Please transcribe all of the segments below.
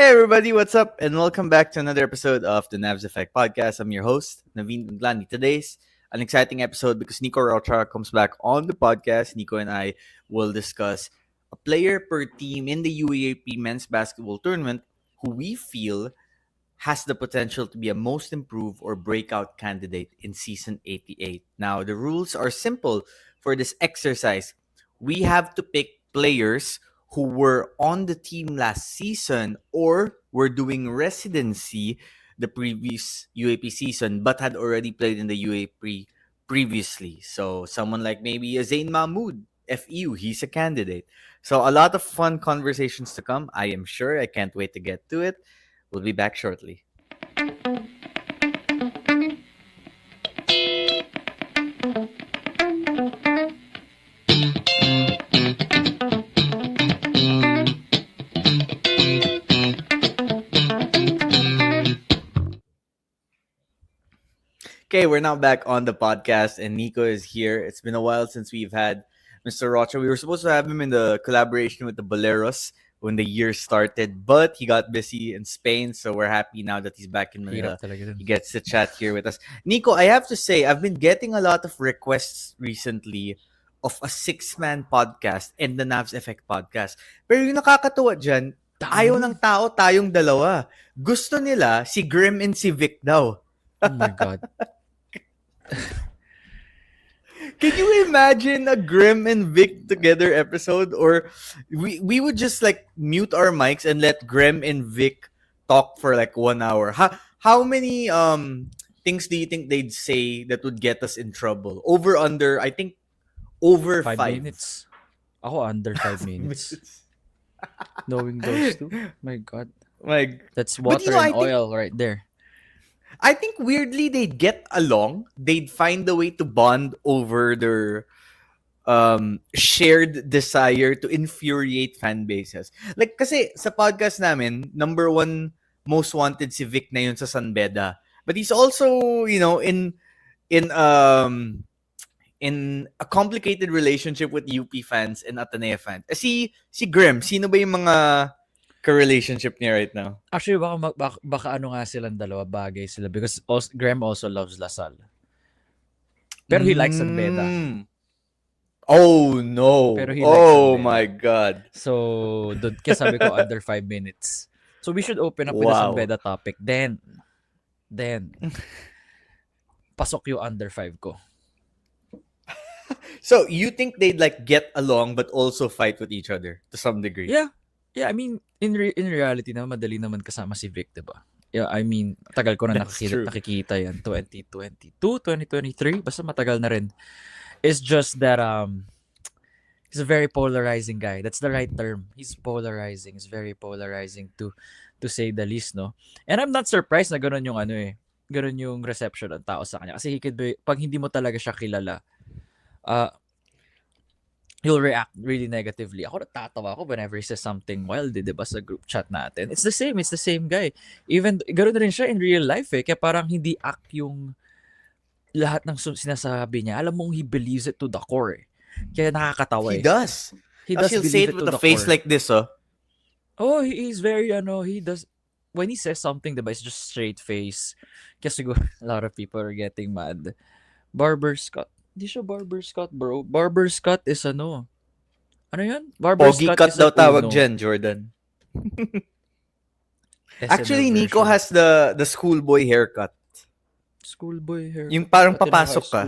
Hey everybody, what's up? And welcome back to another episode of the Navs Effect Podcast. I'm your host, Naveen Glani. Today's an exciting episode because Nico Rocha comes back on the podcast. Nico and I will discuss a player per team in the UAAP men's basketball tournament who we feel has the potential to be a most improved or breakout candidate in season 88. Now, the rules are simple for this exercise. We have to pick players who were on the team last season or were doing residency the previous UAP season but had already played in the UAP previously. So someone like maybe a Zain Mahmoud, FEU, he's a candidate. So a lot of fun conversations to come, I am sure. I can't wait to get to it. We'll be back shortly. Okay, we're now back on the podcast, and Nico is here. It's been a while since we've had Mr. Rocha. We were supposed to have him in the collaboration with the Boleros when the year started, but he got busy in Spain, so we're happy now that he's back in Manila. He gets to chat here with us. Nico, I have to say, I've been getting a lot of requests recently of a 6-man podcast and the Navs Effect Podcast. Pero yung nakakatuwa dyan, ayaw ng tao tayong dalawa. Gusto nila si Grim and si Vic daw. Oh my God. Can you imagine a Grim and Vic together episode? Or we would just like mute our mics and let Grim and Vic talk for like 1 hour. How many things do you think they'd say that would get us in trouble? Over, under, I think over 5 minutes. Ako under 5 minutes. Knowing those two. My God. That's water and oil right there. I think weirdly they'd get along. They'd find a way to bond over their shared desire to infuriate fan bases. Like kasi sa podcast namin, number 1 most wanted si Vic na yun sa San Beda. But he's also, you know, in a complicated relationship with UP fans and Ateneo fans. Si Grim, sino ba yung mga ka-relationship niya right now? Actually, baka ano nga silang dalawa, bagay sila because Graham also loves Lasal. Pero he likes San Beda. Oh no. Pero he likes San Beda. My God. So, kaya sabi ko under 5 minutes. So we should open up with a San Beda topic. Then, pasok yung under 5 ko. So, you think they'd like get along but also fight with each other to some degree? Yeah, I mean, in reality na madali naman kasama si Vic, diba? Yeah, I mean, tagal ko na nakikita yan. 2022, 2023, basta matagal na rin. It's just that he's a very polarizing guy. That's the right term. He's polarizing. He's very polarizing to say the least, no? And I'm not surprised na ganun yung ganun yung reception ng tao sa kanya. Kasi he could be, pag hindi mo talaga siya kilala, he'll react really negatively. Ako natatawa ako whenever he says something wild, diba, sa group chat natin. It's the same guy. Even, ganoon rin siya in real life Kaya parang hindi act yung lahat ng sinasabi niya. Alam mong he believes it to the core Kaya nakakatawa He does. He'll say it with a face core. Like this, Oh, he's very, he does, when he says something, diba, it's just straight face. Kaya siguro, a lot of people are getting mad. Barber Scott. Hindi siya Barber Scott, bro. Barber Scott is ano yan? Barber Pogi Scott cut is daw tawag dyan, Jordan. Actually, Nico has the schoolboy haircut. Schoolboy haircut? Yung parang papasok ka.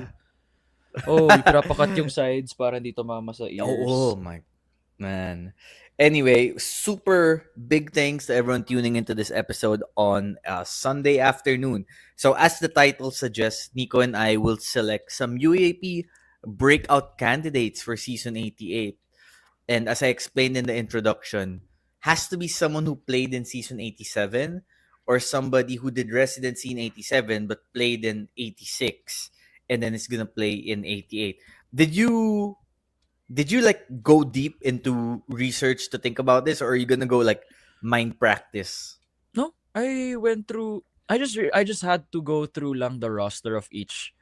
Pinapakat yung sides para hindi tumama sa ears. Oh my man. Anyway, super big thanks to everyone tuning into this episode on Sunday afternoon. So as the title suggests, Nico and I will select some UAP breakout candidates for season 88. And as I explained in the introduction, has to be someone who played in season 87 or somebody who did residency in 87 but played in 86 and then is going to play in 88. Did you like go deep into research to think about this, or are you gonna go like mind practice? No, I went through. I just had to go through lang the roster of each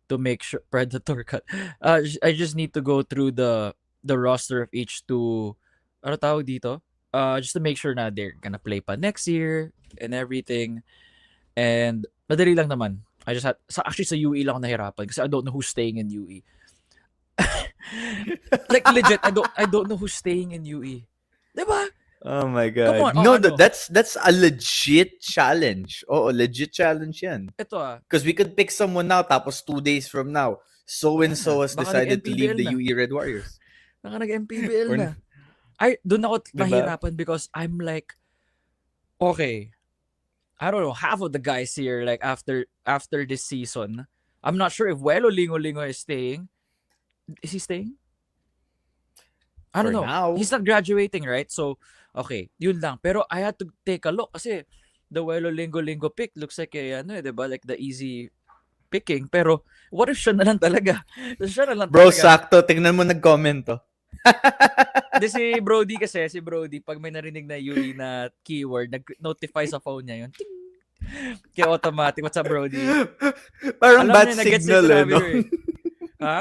to make sure Predator cut. I just need to go through the roster of each to ano tawag dito? just to make sure na they're gonna play pa next year and everything. And madali lang naman. I just had actually sa UE lang ako nahirapan kasi I don't know who's staying in UE. Like legit, I don't know who's staying in UE. Diba? Oh my Come God. on. No, Ano? that's a legit challenge. Oh, legit challenge yan. Ito Because we could pick someone now, tapos 2 days from now, so-and-so has Baka decided to leave nag-MPBL the na. UE Red Warriors. Baka nag-MPBL Or, na. Doon ako diba? mahirapan because I'm like, okay, I don't know, half of the guys here, like after this season, I'm not sure if Welo Lingo is staying. Is he staying? I don't For know. now. He's not graduating, right? So, okay, yun lang. Pero I had to take a look kasi the Welo Lingo pick looks like diba? Like the easy picking. Pero what if siya na lang talaga? Siya na lang Bro, talaga. sakto. Tingnan mo nag-comment to. Si Brody, pag may narinig na UE na keyword, nag-notify sa phone niya yun. Ting! Kaya automatic. What's up, Brody? Parang Alam bat niya, nag-gets signal yung eh, sinabi no? ko eh. Ha?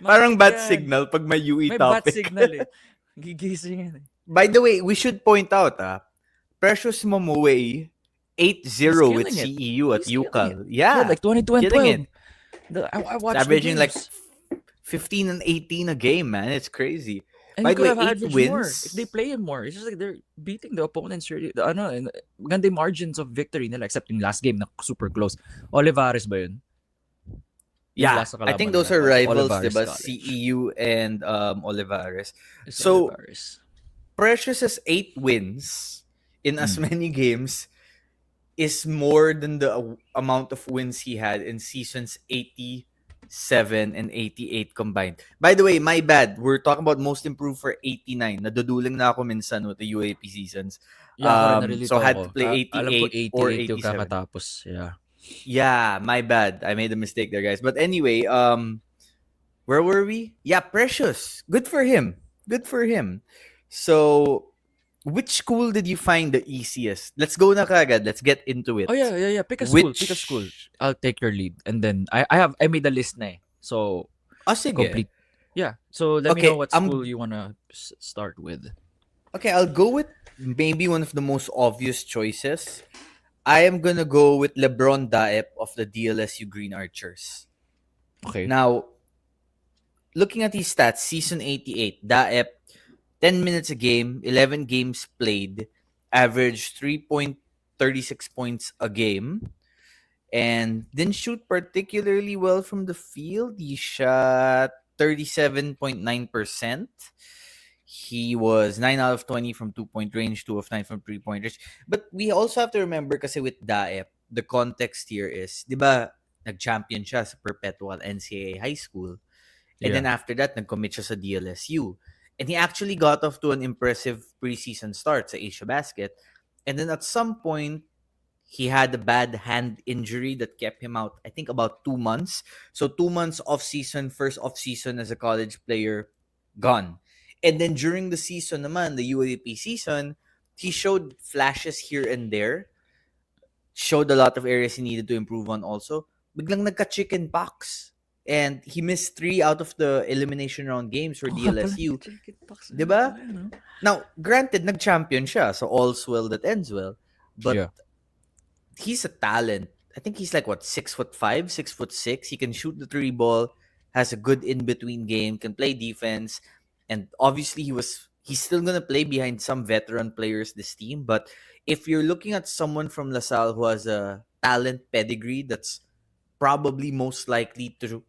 Parang Matik bat yan. signal pag may UE May topic. bat signal eh. Gigising yan eh. By the way, we should point out, Precious Momoe 8-0 with killing it. CEU at He's killing UCAL. it. Yeah, like 22 and killing 12. it. I It's watched the averaging like games. 15 and 18 a game, man. It's crazy. And By he the way, could have 8 averaged wins. more if they play him more. It's just like they're beating the opponents really. And maganda yung margins of victory nila except yung last game na super close. Olivares ba yun? Yeah, I think those are rivals, diba? College. CEU and Olivares. It's So, Olivares. Precious has 8 wins in as many games is more than the amount of wins he had in seasons 87 and 88 combined. By the way, my bad. We're talking about most improved for 89. Naduduling na ako minsan with the UAP seasons. Yeah, So I had to play 88 alam ko 88 or yung 87. kakatapos. Yeah. Yeah, my bad. I made a mistake there, guys. But anyway, where were we? Yeah, Precious. Good for him. Good for him. So, which school did you find the easiest? Let's go na kagad. Let's get into it. Oh yeah. Pick a school. I'll take your lead. And then I made a list na eh. So, sige. complete. Yeah. So let me know what school you wanna start with. Okay, I'll go with maybe one of the most obvious choices. I am gonna go with LeBron Daep of the DLSU Green Archers. Okay. Now, looking at these stats, season 88, Daep, 10 minutes a game, 11 games played, averaged 3.36 points a game, and didn't shoot particularly well from the field. He shot 37.9%. He was 9 out of 20 from 2-point range, 2 of 9 from 3-point range. But we also have to remember kasi with Daep, the context here is, di ba, nag-champion siya sa Perpetual NCAA High School. And then after that, nag-commit siya sa DLSU. And he actually got off to an impressive preseason start sa Asia Basket. And then at some point, he had a bad hand injury that kept him out, I think, about 2 months. So 2 months off-season, first off-season as a college player, gone. And then during the season naman, the UAAP season, he showed flashes here and there. Showed a lot of areas he needed to improve on also. Biglang nagka-chicken pox. And he missed 3 out of the elimination round games for DLSU. Diba? Now, granted, nag-champion siya. So all's well that ends well. But he's a talent. I think he's like, 6'5", 6'6". He can shoot the 3 ball. Has a good in-between game. Can play defense. And obviously, he's still going to play behind some veteran players this team. But if you're looking at someone from LaSalle who has a talent pedigree that's probably most likely to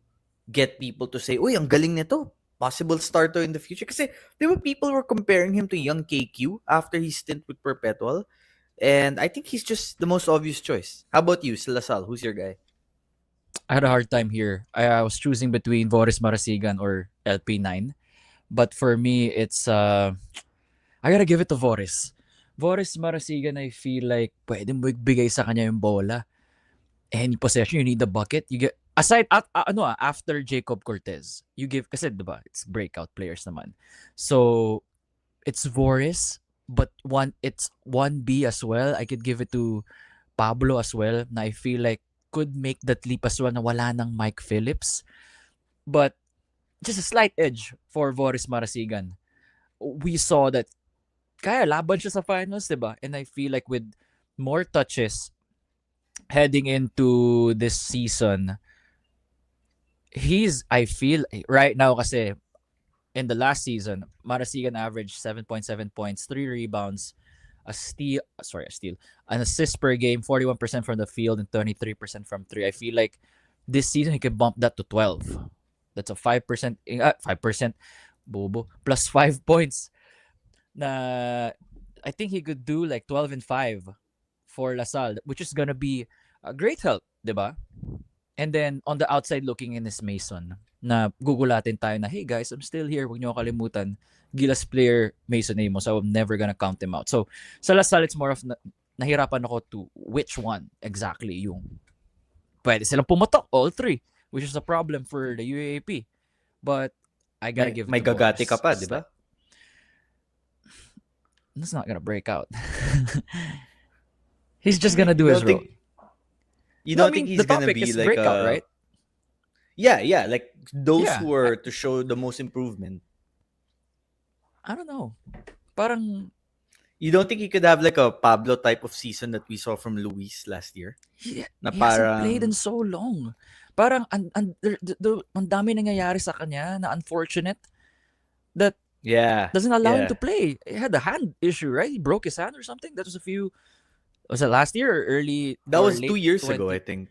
get people to say, "Uy, ang galing nito. Possible starter in the future." Kasi there were people were comparing him to young KQ after his stint with Perpetual. And I think he's just the most obvious choice. How about you, LaSalle? Who's your guy? I had a hard time here. I was choosing between Boris Marasigan or LP9. But for me, it's I gotta give it to Boris. Boris Marasigan, I feel like pwede mo bigay sa kanya yung bola. And possession, you need the bucket. You get aside after Jacob Cortez, you give kasi diba, it's breakout players naman. So it's Boris, but it's 1B as well. I could give it to Pablo as well. Na I feel like could make that leap as well na wala nang Mike Phillips. But just a slight edge for Boris Marasigan. We saw that kaya laban siya sa finals, diba? And I feel like with more touches heading into this season, I feel right now kasi in the last season, Marasigan averaged 7.7 points, 3 rebounds, an assist per game, 41% from the field and 23% from 3. I feel like this season he could bump that to 12. That's a 5%, 5%, bobo, plus 5 points. Na I think he could do like 12 and 5 for Lasal, which is gonna be a great help, diba? And then on the outside looking in is Mason. Na gugulatin tayo na, hey guys, I'm still here. Huwag niyo kalimutan. Gilas player Mason Amos. So I'm never gonna count him out. So sa Lasal, it's more of nahirapan ako to which one exactly yung pwede silang pumatok, all three, which is a problem for the UAAP. But I gotta give it may to gagati Boris. ka pa, di ba? That's not gonna break out. He's just gonna do his role. You don't think he's gonna be like Breakout, right? Yeah, like those who are to show the most improvement. I don't know. Parang you don't think he could have like a Pablo type of season that we saw from Luis last year? He hasn't played in so long. Parang ang dami nangyayari sa kanya na unfortunate that doesn't allow him to play. He had a hand issue, right? He broke his hand or something. That was it last year or early? That was 2 years ago, I think.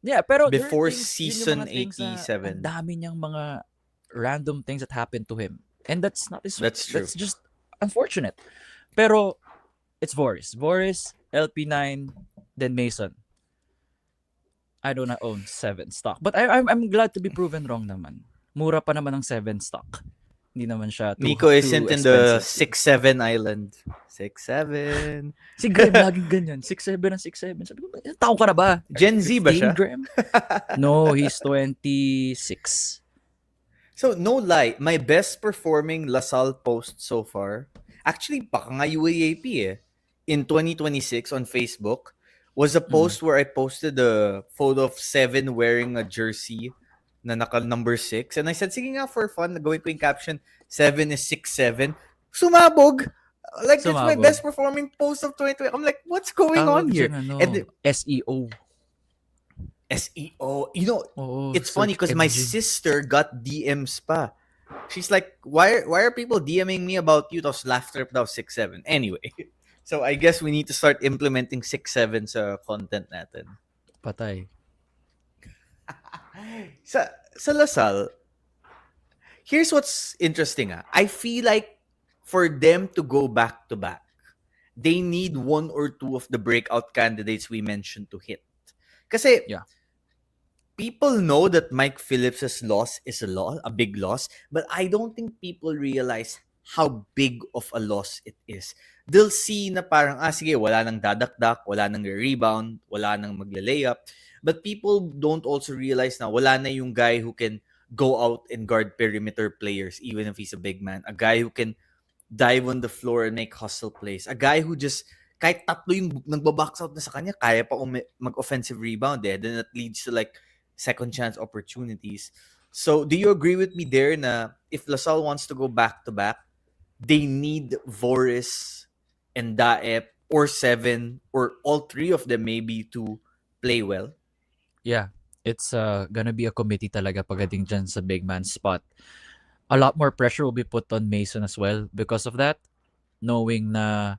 Yeah, pero before season 87. Ang dami niyang mga random things that happened to him. And that's not his. That's true. That's just unfortunate. Pero it's Boris, LP9, then Mason. I don't own 7 stock, but I'm glad to be proven wrong naman. Mura pa naman ng 7 stock. Hindi naman siya Nico isn't in the 6'7" island. 6'7". Si Graham laging ganyan. 6'7" and 6'7". Sabi ko, tao ka na ba? Gen Z ba siya? Graham? No, he's 26. So, no lie, my best performing LaSalle post so far, actually, baka nga UAAP in 2026 on Facebook, was a post where I posted a photo of 7 wearing a jersey na naka number 6. And I said, sige nga for fun, gawin ko yung caption, 7 is 6'7". Sumabog! Like, it's my best performing post of 2020. I'm like, what's going on here? And SEO. SEO. You know, it's funny because my sister got DMs pa. She's like, why are people DMing me about you? Tapos laughter daw 6'7". Anyway, so I guess we need to start implementing 6'7" sa content natin. Patay. sa LaSalle, here's what's interesting. I feel like for them to go back to back, they need 1 or 2 of the breakout candidates we mentioned to hit. Kasi people know that Mike Phillips' loss is a big loss, but I don't think people realize how big of a loss it is. They'll see na parang, sige, wala nang dadakdak, wala nang rebound, wala nang magle-layup. But people don't also realize na wala na yung guy who can go out and guard perimeter players, even if he's a big man. A guy who can dive on the floor and make hustle plays. A guy who just, kahit tatlo yung nagbabox out na sa kanya, kaya pa mag-offensive rebound. Then that leads to like second chance opportunities. So, do you agree with me there na if LaSalle wants to go back-to-back, they need Voris and Daep or 7 or all 3 of them maybe to play well? Yeah, it's gonna be a committee talaga pagdating dyan sa big man spot. A lot more pressure will be put on Mason as well because of that, knowing na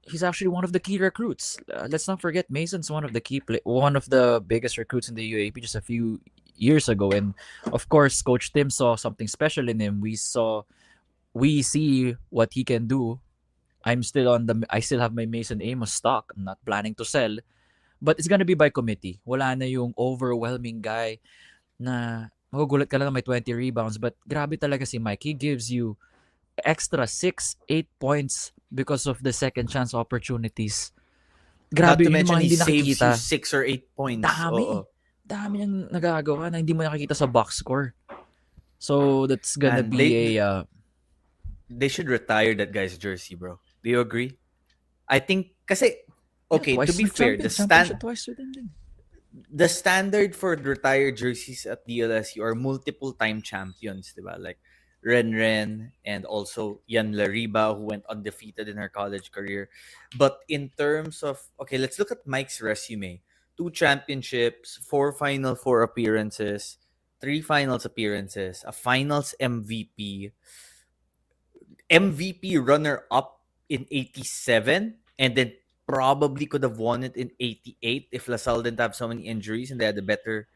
he's actually one of the key recruits. Let's not forget Mason's one of the biggest recruits in the UAAP just a few years ago, and of course Coach Tim saw something special in him. We see what he can do. I still have my Mason Amos stock. I'm not planning to sell, but it's gonna be by committee. Wala na yung overwhelming guy na magugulat ka lang may 20 rebounds, but grabe talaga si Mike. He gives you extra 6-8 points because of the second chance opportunities. Grabe, not to mention he saves you 6 or 8 points. Dami niyang nagagawa na hindi mo nakikita sa box score. So that's gonna be they should retire that guy's jersey, bro. Do you agree? I think kasi okay, to be fair, the standard for retired jerseys at DLSU are multiple time champions, diba? Like Ren, and also Yan Lariba, who went undefeated in her college career. But in terms of, okay, let's look at Mike's resume. 2 championships, 4 Final Four appearances, 3 finals appearances, a finals MVP runner-up in 87, and then probably could have won it in 88 if LaSalle didn't have so many injuries and they had a better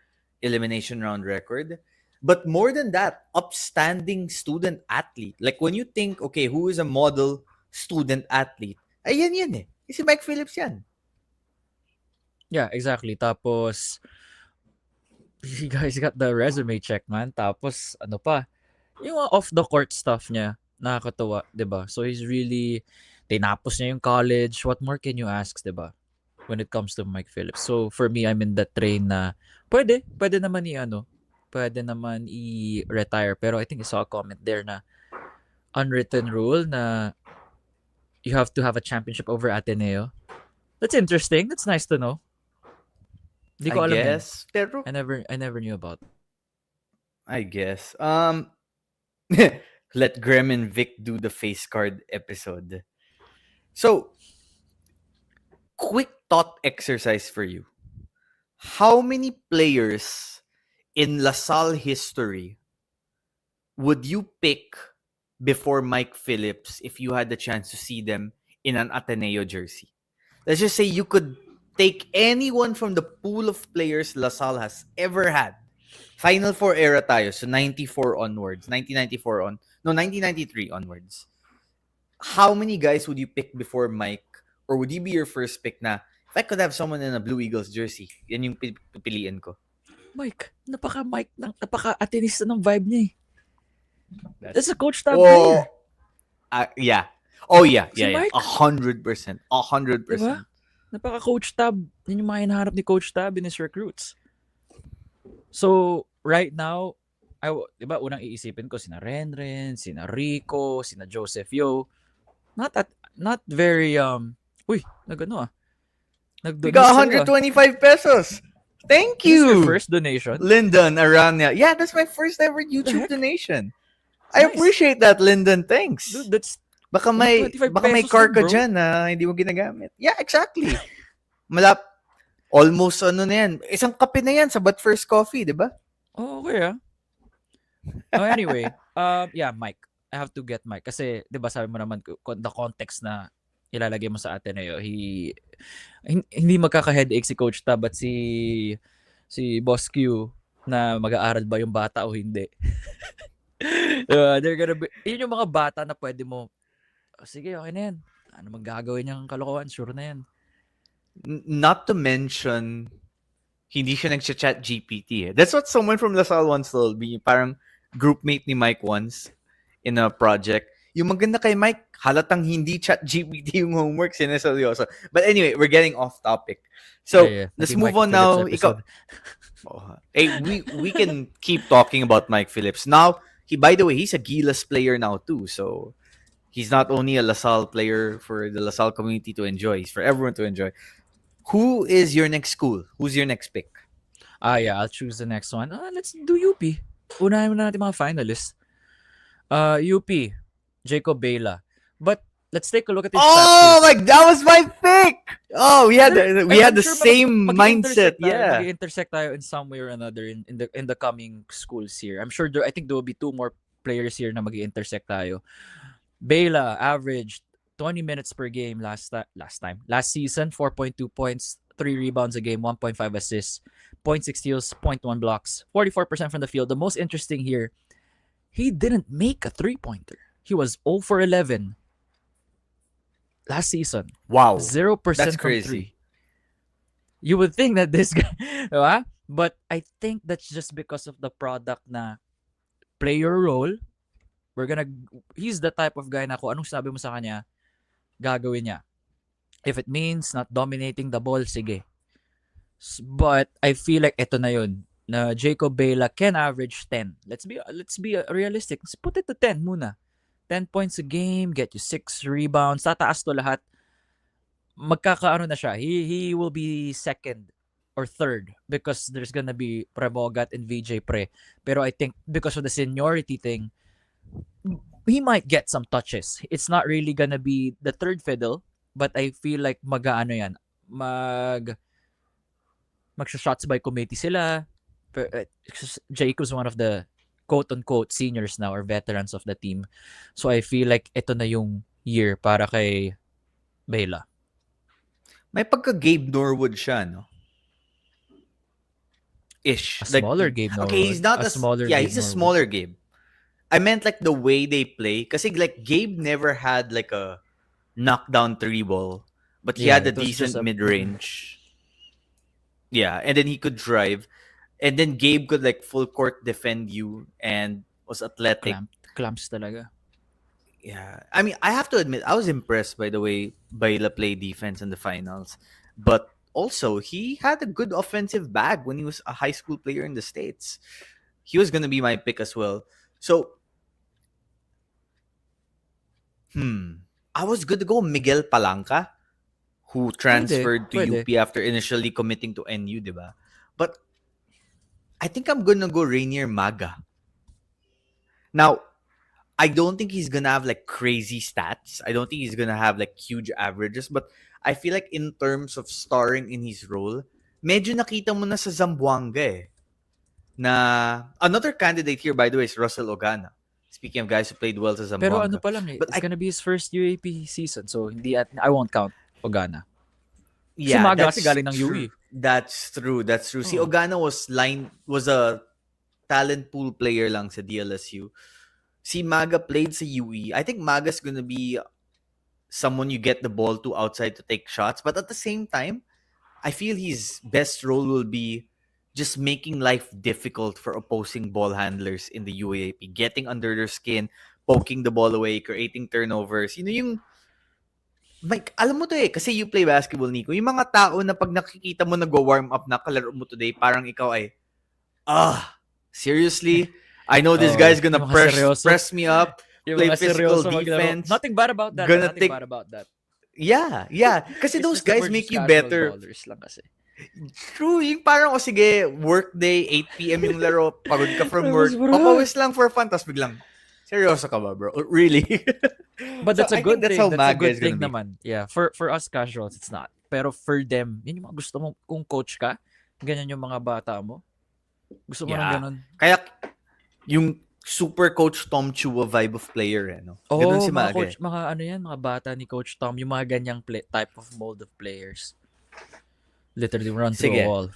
elimination round record. But more than that, upstanding student athlete. Like when you think, okay, who is a model student athlete? Ayan yan eh. Si Mike Phillips yan. Yeah, exactly. Tapos, you guys got the resume check, man. Tapos, ano pa, yung off-the-court stuff niya, nakakatuwa, diba? So, he's really, tinapos niya yung college. What more can you ask, diba? When it comes to Mike Phillips. So, for me, I'm in that train na, pwede naman i-retire. Pero I think I saw a comment there na, unwritten rule na, you have to have a championship over Ateneo. That's interesting. That's nice to know. Di ko alam yan. Pero I never knew about it. I guess. Let Graham and Vic do the face card episode. So, quick thought exercise for you. How many players in LaSalle history would you pick before Mike Phillips if you had the chance to see them in an Ateneo jersey? Let's just say you could take anyone from the pool of players LaSalle has ever had. Final Four era tayo, so 94 onwards. 1993 onwards. How many guys would you pick before Mike? Or would he be your first pick na, if I could have someone in a Blue Eagles jersey, yan yung pipiliin ko. Mike, napaka-atenista ng vibe niya eh. That's a coach tab player. Yeah. Oh, yeah. Si Yeah. Mike? 100%. 100%. Diba? Napaka-coach tab. Yun yung mga hinaharap ni Coach Tab in his recruits. So, right now, diba, unang iisipin ko, sina Ren, sina Rico, sina Joseph Yo. Not very, nagano We got 125 pesos. Thank you. This is your first donation? Lyndon Aranya. Yeah, that's my first ever YouTube donation. I appreciate that, Lyndon. Thanks. Dude, that's baka may car ka dyan na hindi mo ginagamit. Yeah, exactly. Almost ano na yan. Isang kape na yan sa But First Coffee, di ba? Oh, okay anyway, yeah, Mike. I have to get Mike. Kasi, di ba sabi mo naman, the context na ilalagay mo sa Ateneo, hindi magkaka-headache si Coach Tab at si Boss Q na mag-aaral ba yung bata o hindi. They're gonna be, yun yung mga bata na pwede mo, sige, okay na yan. Ano magagawin niyang kalokohan? Sure na yan. Not to mention, hindi siya nag-chat GPT. That's what someone from LaSalle once told me. Parang groupmate ni Mike once in a project. Yung maganda kay Mike, halatang hindi chat GPT yung homework, sineseryoso. But anyway, we're getting off topic. So, let's move on now. Hey, we can keep talking about Mike Phillips. Now, by the way, he's a Gilas player now too. So, he's not only a LaSalle player for the LaSalle community to enjoy, he's for everyone to enjoy. Who is your next school? Who's your next pick? Yeah, I'll choose the next one. Let's do UP. Unahin muna natin mga finalists. UP, Jacob Bela. But let's take a look at his stats. That was my pick. Oh, we had the same mindset. Yeah, mag-intersect tayo in some way or another in the coming schools here. I'm sure I think there will be 2 more players here na mag-intersect tayo. Bela averaged 20 minutes per game last season, 4.2 points, 3 rebounds a game, 1.5 assists, 0.6 steals, 0.1 blocks, 44% from the field. The most interesting here, he didn't make a 3-pointer. He was 0 for 11 last season. Wow. 0% That's from crazy. 3. You would think that this guy, diba? But I think that's just because of the product na play your role. He's the type of guy na kung anong sabi mo sa kanya, gagawin niya. If it means not dominating the ball, sige. But I feel like ito na yun, na Jacob Bela can average 10. Let's be realistic. Let's put it to 10 muna. 10 points a game, get you 6 rebounds, tataas to lahat. Magkakaano na siya. He will be second or third because there's gonna be Prebogat and VJ Pre. Pero I think because of the seniority thing, he might get some touches. It's not really gonna be the third fiddle, but I feel like mag-ano yan, magsha-shots by committee sila. Jacob's one of the quote-unquote seniors now or veterans of the team. So I feel like ito na yung year para kay Bela. May pagka-Gabe Norwood siya, no? Ish. A smaller Gabe Norwood. Okay, he's not he's a smaller Gabe. I meant like the way they play. Kasi like Gabe never had like a knockdown 3-ball. But he had a decent mid-range. Yeah, and then he could drive. And then Gabe could like full court defend you and was athletic. Clamps talaga. Yeah. I mean, I have to admit, I was impressed by the way Baila played defense in the finals. But also, he had a good offensive bag when he was a high school player in the States. He was going to be my pick as well. So, I was good to go Miguel Palanca, who transferred to UP after initially committing to NU, diba? But I think I'm going to go Rainier Maga. Now, I don't think he's going to have like crazy stats. I don't think he's going to have like huge averages. But I feel like in terms of starring in his role, medyo nakita mo na sa Zamboanga eh. Na another candidate here, by the way, is Russell Ogana. Speaking of guys who played well sa Zamboanga. Pero ano pa lang eh, it's gonna be his first UAP season. So I won't count Ogana. Yeah, si Maga kasi galing ng UE. That's true. Si Ogana was a talent pool player lang sa DLSU. Si Maga played sa UE. I think Maga's gonna be someone you get the ball to outside to take shots. But at the same time, I feel his best role will be just making life difficult for opposing ball handlers in the UAAP. Getting under their skin, poking the ball away, creating turnovers. You know, yung... Like, alam mo to eh, kasi you play basketball, Nico. Yung mga tao na pag nakikita mo nag-warm up na kalaro mo today, parang ikaw ay, seriously? I know this guy's gonna press me up, play physical defense. Nothing bad about that. Nothing bad about that. Yeah. Kasi those guys make you better. Lang kasi. True, yung parang, sige, work day, 8 p.m. yung laro, pagod ka from work, papawis lang for fun, tapos biglang, seryoso ka ba, bro? Really? But that's a good thing. That's a good thing naman. Yeah, for us casuals, it's not. Pero for them, yun yung mga gusto mo, kung coach ka, ganyan yung mga bata mo. Gusto mo ng ganun. Kaya, yung super Coach Tom Chua vibe of player, eh, no? Ganun si Maga. Coach, mga bata ni Coach Tom, yung mga ganyang type of mold of players. Literally run through a wall.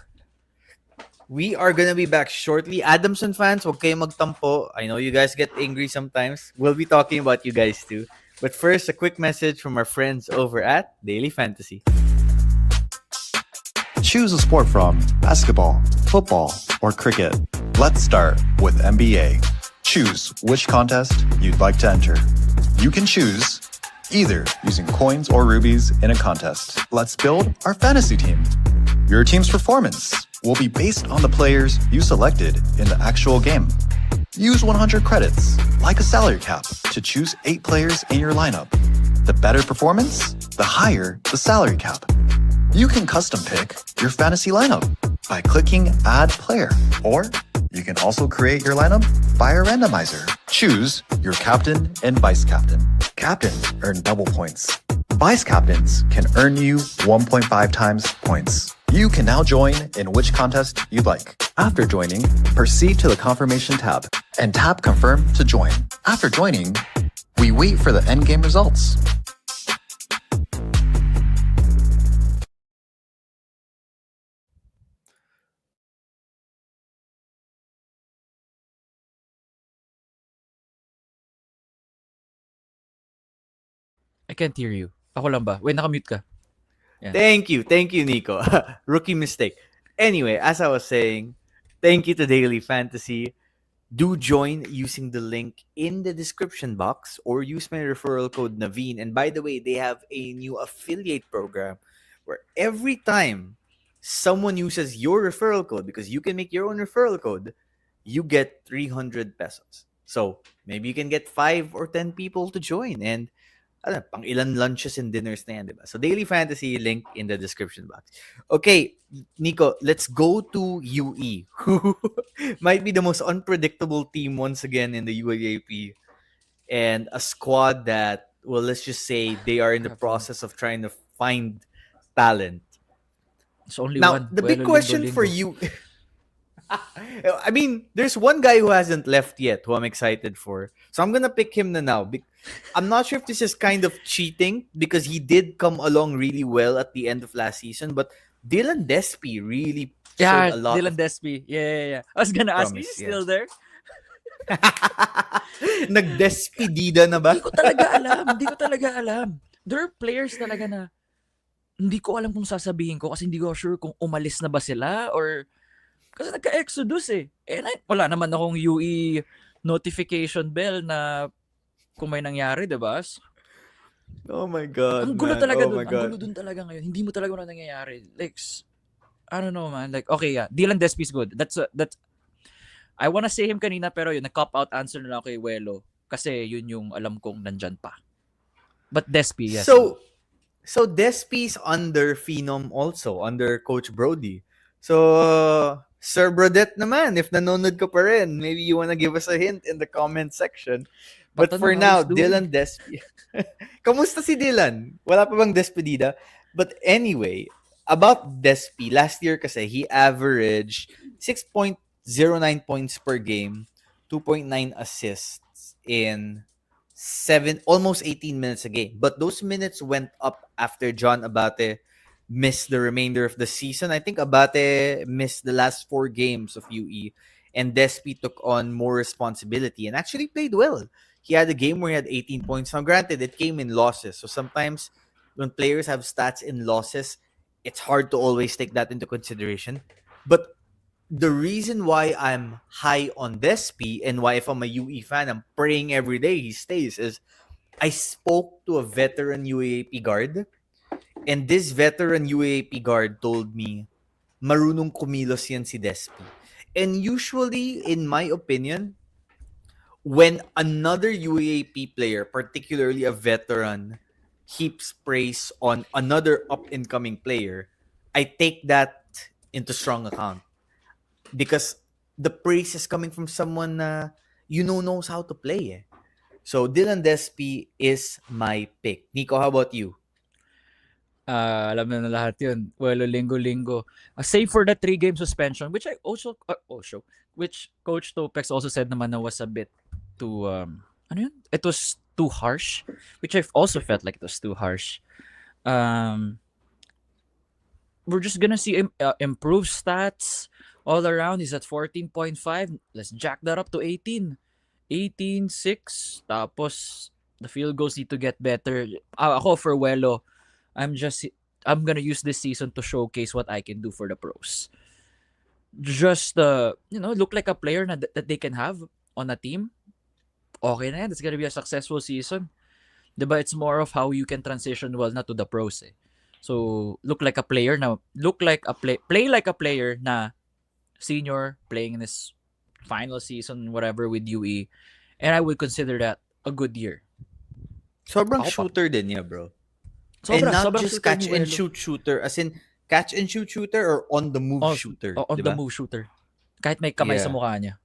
We are gonna be back shortly. Adamson fans, huwag kayo magtampo. I know you guys get angry sometimes. We'll be talking about you guys too. But first, a quick message from our friends over at Daily Fantasy. Choose a sport from basketball, football, or cricket. Let's start with NBA. Choose which contest you'd like to enter. You can choose either using coins or rubies in a contest. Let's build our fantasy team. Your team's performance will be based on the players you selected in the actual game. Use 100 credits, like a salary cap, to choose 8 players in your lineup. The better performance, the higher the salary cap. You can custom pick your fantasy lineup by clicking Add Player, or you can also create your lineup by a randomizer. Choose your captain and vice captain. Captains earn double points. Vice captains can earn you 1.5 times points. You can now join in which contest you'd like. After joining, proceed to the confirmation tab and tap confirm to join. After joining, we wait for the endgame results. I can't hear you. Ako lang ba? Wait, nakamute ka. Yeah. Thank you, Nico. Rookie mistake. Anyway, as I was saying, thank you to Daily Fantasy. Do join using the link in the description box or use my referral code Naveen. And by the way, they have a new affiliate program where every time someone uses your referral code, because you can make your own referral code, you get 300 pesos. So maybe you can get 5 or 10 people to join, and pang ilan lunches and dinners na yan, diba? So Daily Fantasy, link in the description box. Okay, Nico, let's go to UE, who might be the most unpredictable team once again in the UAAP. and a squad that, well, let's just say they are in the Have fun. process of trying to find talent. It's only Now, one. the big Welo question Linggo for Linggo. you, I mean, there's one guy who hasn't left yet who I'm excited for. So I'm gonna pick him na now. I'm not sure if this is kind of cheating because he did come along really well at the end of last season, but Dylan Despy really showed Yeah, a lot Dylan of Despy. Yeah. I was gonna ask, is promise. he still there? Nagdespedida na ba? Hindi ko talaga alam. There are players talaga na hindi ko alam kung sasabihin ko kasi hindi ko sure kung umalis na ba sila or kasi nagka-exodus eh. Wala naman akong UE notification bell na kung may nangyari, diba? Oh my God, Ang gulo man. talaga Oh dun. my Ang God. gulo dun talaga ngayon. Hindi mo talaga na nangyayari. Like, I don't know, man. Like, okay, yeah. Dylan Despy's good. That's I wanna say him kanina pero yun, nag-cop out answer na lang kay Welo kasi yun yung alam kong nandyan pa. But Despy, yes. So Despy's under Phenom also, under Coach Brody. So, Sir Brodet naman, if nanonood ka pa rin, maybe you wanna give us a hint in the comment section. But Patanong for how now, he's doing. Dylan Despy. Kamusta si Dylan? Wala pa bang despedida? But anyway, about Despy, last year kasi he averaged 6.09 points per game, 2.9 assists in almost 18 minutes a game. But those minutes went up after John Abate missed the remainder of the season. I think Abate missed the last 4 games of UE, and Despy took on more responsibility and actually played well. He had a game where he had 18 points. Now, granted, it came in losses. So sometimes when players have stats in losses, it's hard to always take that into consideration. But the reason why I'm high on Despy and why if I'm a UE fan, I'm praying every day he stays is I spoke to a veteran UAAP guard, and this veteran UAAP guard told me, marunong kumilos yan si Despy. And usually, in my opinion, when another UAAP player, particularly a veteran, heaps praise on another up-and-coming player, I take that into strong account. Because the praise is coming from someone na knows how to play. So, Dylan Despy is my pick. Nico, how about you? Alam na lahat yun. Welo Linggo. Save for the 3-game suspension, which I also, which Coach Topex also said naman na was a bit too, ano yun? It was too harsh, which I also felt like it was too harsh. We're just gonna see improved stats all around. He's at 14.5. Let's jack that up to 18. 18-6. Tapos, the field goals need to get better. Ako for Welo, I'm gonna use this season to showcase what I can do for the pros. Just look like a player that they can have on a team. Okay na yan. It's gonna be a successful season. Diba? It's more of how you can transition well na to the pros. So play like a player na senior playing in his final season whatever with UE, and I would consider that a good year. Sobrang shooter din niya, bro. And not just catch and shoot shooter, as in catch and shoot shooter or on the move shooter. On the move shooter. Kahit may kamay sa mukha niya.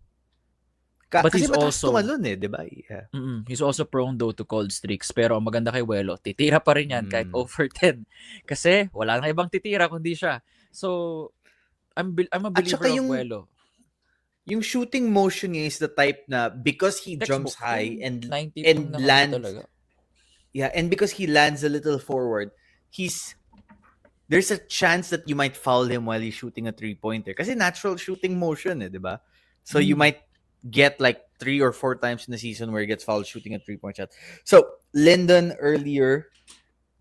But he's also tumalon diba? Yeah. He's also prone though to cold streaks, pero ang maganda kay Welo, titira pa rin yan kahit over 10. Kasi wala nang ibang titira kundi siya. So I'm a believer of Welo. Yung shooting motion niya is the type na because he jumps high and lands. Yeah, and because he lands a little forward, there's a chance that you might foul him while he's shooting a 3-pointer. Kasi natural shooting motion, diba? So you might get like 3 or 4 times in the season where he gets fouled shooting a 3-point shot. So Lyndon earlier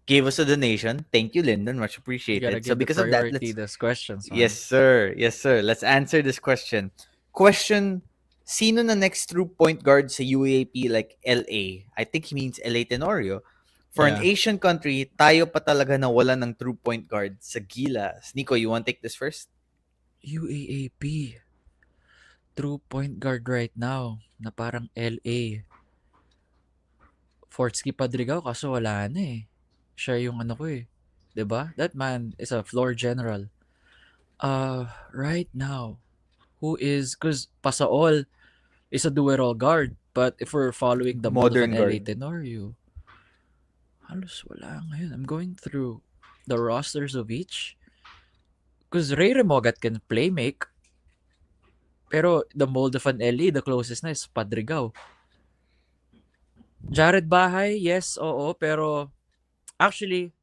gave us a donation. Thank you, Lyndon. Much appreciated. So because of that, let's questions. Man. Yes, sir. Let's answer this question. Sino na next true point guard sa UAAP like LA? I think he means LA Tenorio. For an Asian country, tayo pa talaga na wala ng true point guard sa Gilas. Nico, you want to take this first? UAAP. True point guard right now na parang LA. Fortsky Padrigao kaso wala na eh. Siya yung ano ko eh. 'Di ba? That man is a floor general. Right now, who is, cause Pasaol is a do-it-all guard. But if we're following the mold of Modern an LA guard. Tenorio, halos wala ngayon. I'm going through the rosters of each. Because Ray Remogat can play make. Pero the mold of an LA, the closest na is Padrigao. Jared Bahay, yes, oo. Pero actually,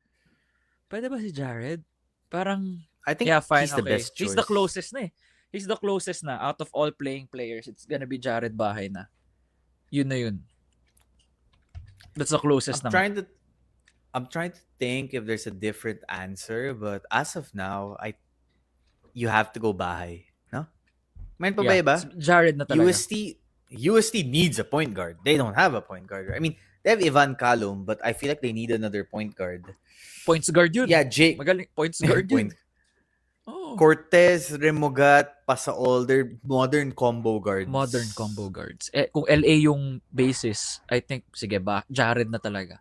pwede ba si Jared? Parang, I think yeah, fine, he's the okay. best choice. He's the closest na eh. He's the closest na. Out of all playing players, it's gonna be Jared Bahay na. Yun na yun. That's the closest na. I'm trying to think if there's a different answer, but as of now, you have to go Bahay, no? Meron pa ba iba? Jared na talaga. UST needs a point guard. They don't have a point guard. I mean, they have Ivan Calum, but I feel like they need another point guard. Points guard yun. Yeah, Jake. Magaling. Points guard yun. Oh. Cortez, Remogat, Pasaol, they're modern combo guards. Modern combo guards. Kung LA yung basis, I think, sige ba, Jared na talaga.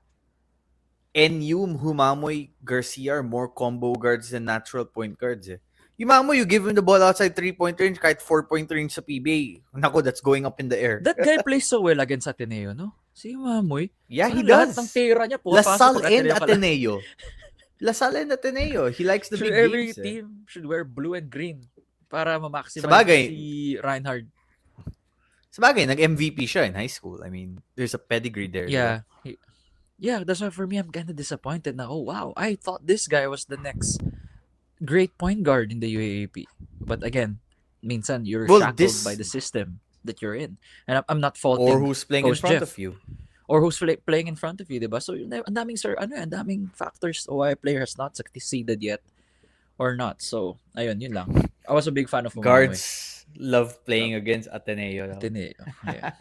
NU, Humamoy, Garcia are more combo guards than natural point guards. Humamoy, you give him the ball outside 3-point range, kahit 4-point range sa PBA. Nako, that's going up in the air. That guy plays so well against Ateneo, no? Si Humamoy. Yeah, he lahat does. ng tira niya, Lasal and Ateneo. Lasal and Ateneo. He likes the big games. Every team should wear blue and green para ma-maximize si Reinhard. Sabagay, nag-MVP siya in high school. I mean, there's a pedigree there. Yeah. Yeah, that's why for me, I'm kind of disappointed na, oh wow, I thought this guy was the next great point guard in the UAAP. But again, minsan you're shackled by the system that you're in. And I'm not faulting or who's playing Coach in front Jeff. of you. Or who's playing in front of you, diba? So, ang daming factors why a player has not succeeded yet or not. So, ayun, yun lang. I was a big fan of Humamoy. Guards love playing against Ateneo. Yeah.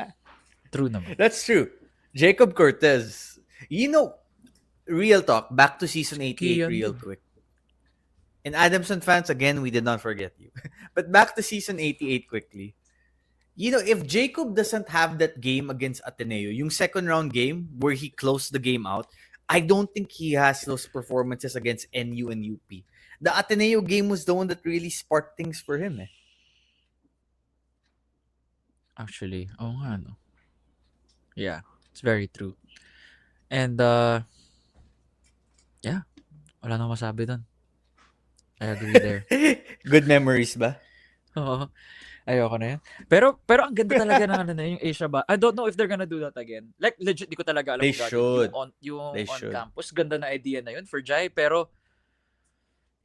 True naman. That's true. Jacob Cortez. You know, real talk, back to season 88 real quick. And Adamson fans, again, we did not forget you. But back to season 88 quickly. You know, if Jacob doesn't have that game against Ateneo, yung second round game where he closed the game out, I don't think he has those performances against NU and UP. The Ateneo game was the one that really sparked things for him. Actually, nga, no? Yeah, it's very true. And, yeah, wala nang masabi dun. I agree there. Good memories ba? Oo. Ayoko na yan. Pero ang ganda talaga ng yung Asia ba? I don't know if they're gonna do that again. Like, legit, di ko talaga alam. They should. Yung on campus. Ganda na idea na yun for Jai. Pero,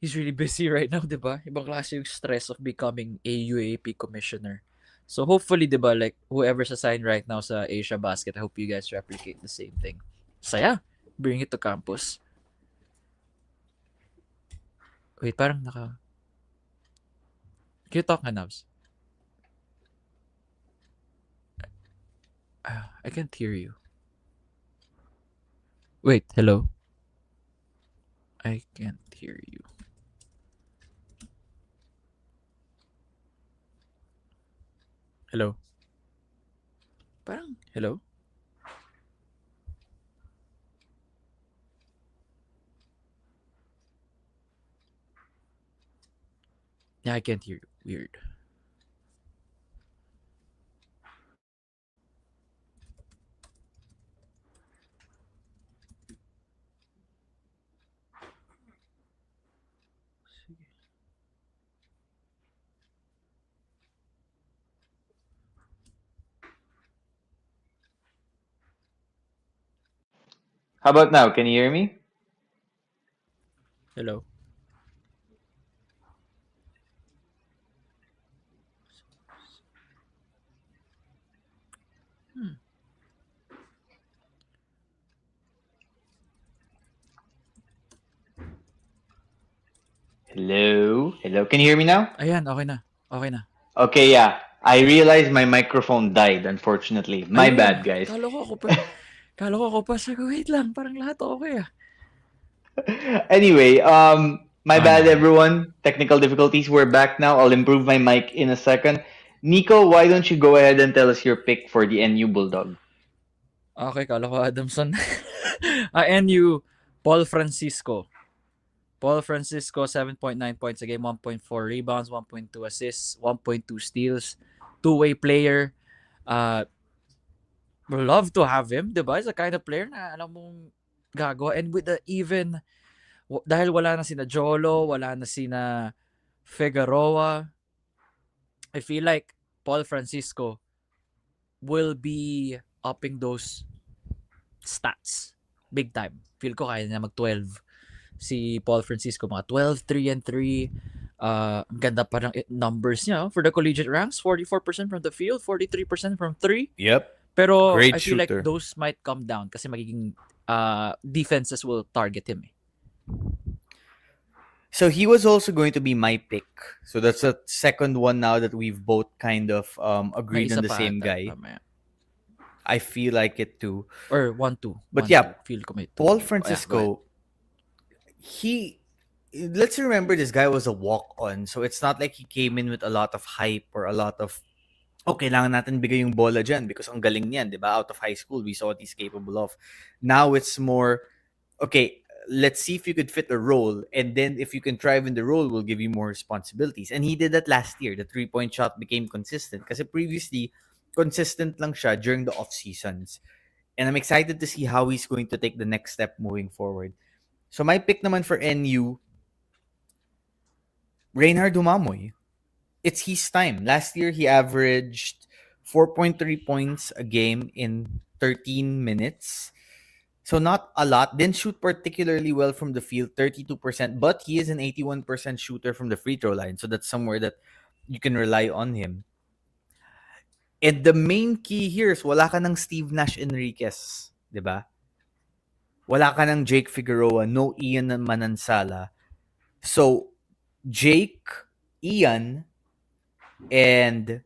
he's really busy right now, di ba? Ibang klase yung stress of becoming a UAAP commissioner. So, hopefully, di ba, like, whoever's assigned right now sa Asia Basket, I hope you guys replicate the same thing. Saya. Bring it to campus. Wait, parang Can you talk nga, Navs? I can't hear you. Wait, hello? I can't hear you. Hello? Parang, hello? Yeah, I can't hear you. Weird. How about now? Can you hear me? Hello? Hello? Hello? Can you hear me now? Ayan, okay na. Okay, yeah. I realized my microphone died, unfortunately. My Ayun, bad, guys. Kala ko ako pa. Sabi, wait lang, parang lahat okay ah. Anyway, my bad, everyone. Technical difficulties. We're back now. I'll improve my mic in a second. Nico, why don't you go ahead and tell us your pick for the NU Bulldog? Okay, kala ko Adamson. NU, Paul Francisco. 7.9 points a game, 1.4 rebounds, 1.2 assists, 1.2 steals. Two-way player. Uh, would love to have him, diba? He's the kind of player na alam mong gagawa. And with the even, dahil wala na sina Jolo, wala na sina Figueroa, I feel like Paul Francisco will be upping those stats big time. Feel ko kaya niya mag-12 si Paul Francisco, mga 12, 3 and 3. Ang ganda pa ng numbers niya for the collegiate ranks, 44% from the field, 43% from 3. Yep. Pero Great I feel shooter. like those might come down kasi magiging defenses will target him. So he was also going to be my pick. So that's a second one now that we've both kind of agreed May on isa the pa same ata, guy. mamaya. I feel like it too. Or 1-2. But 1-2. yeah, Feel ko may 2. Paul Yeah, go ahead. Francisco, let's remember this guy was a walk-on. So it's not like he came in with a lot of hype or a lot of, kailangan natin bigay yung bola dyan because ang galing niyan, di ba? Out of high school, we saw what he's capable of. Now it's more, okay, let's see if you could fit a role. And then if you can thrive in the role, we'll give you more responsibilities. And he did that last year. The 3-point shot became consistent. Kasi previously, consistent lang siya during the off seasons. And I'm excited to see how he's going to take the next step moving forward. So my pick naman for NU, Reinhard Humamoy. It's his time. Last year, he averaged 4.3 points a game in 13 minutes. So not a lot. Didn't shoot particularly well from the field, 32%. But he is an 81% shooter from the free throw line. So that's somewhere that you can rely on him. And the main key here is wala ka ng Steve Nash Enriquez. Diba? Wala ka ng Jake Figueroa. No Ian Manansala. So, Jake, Ian, and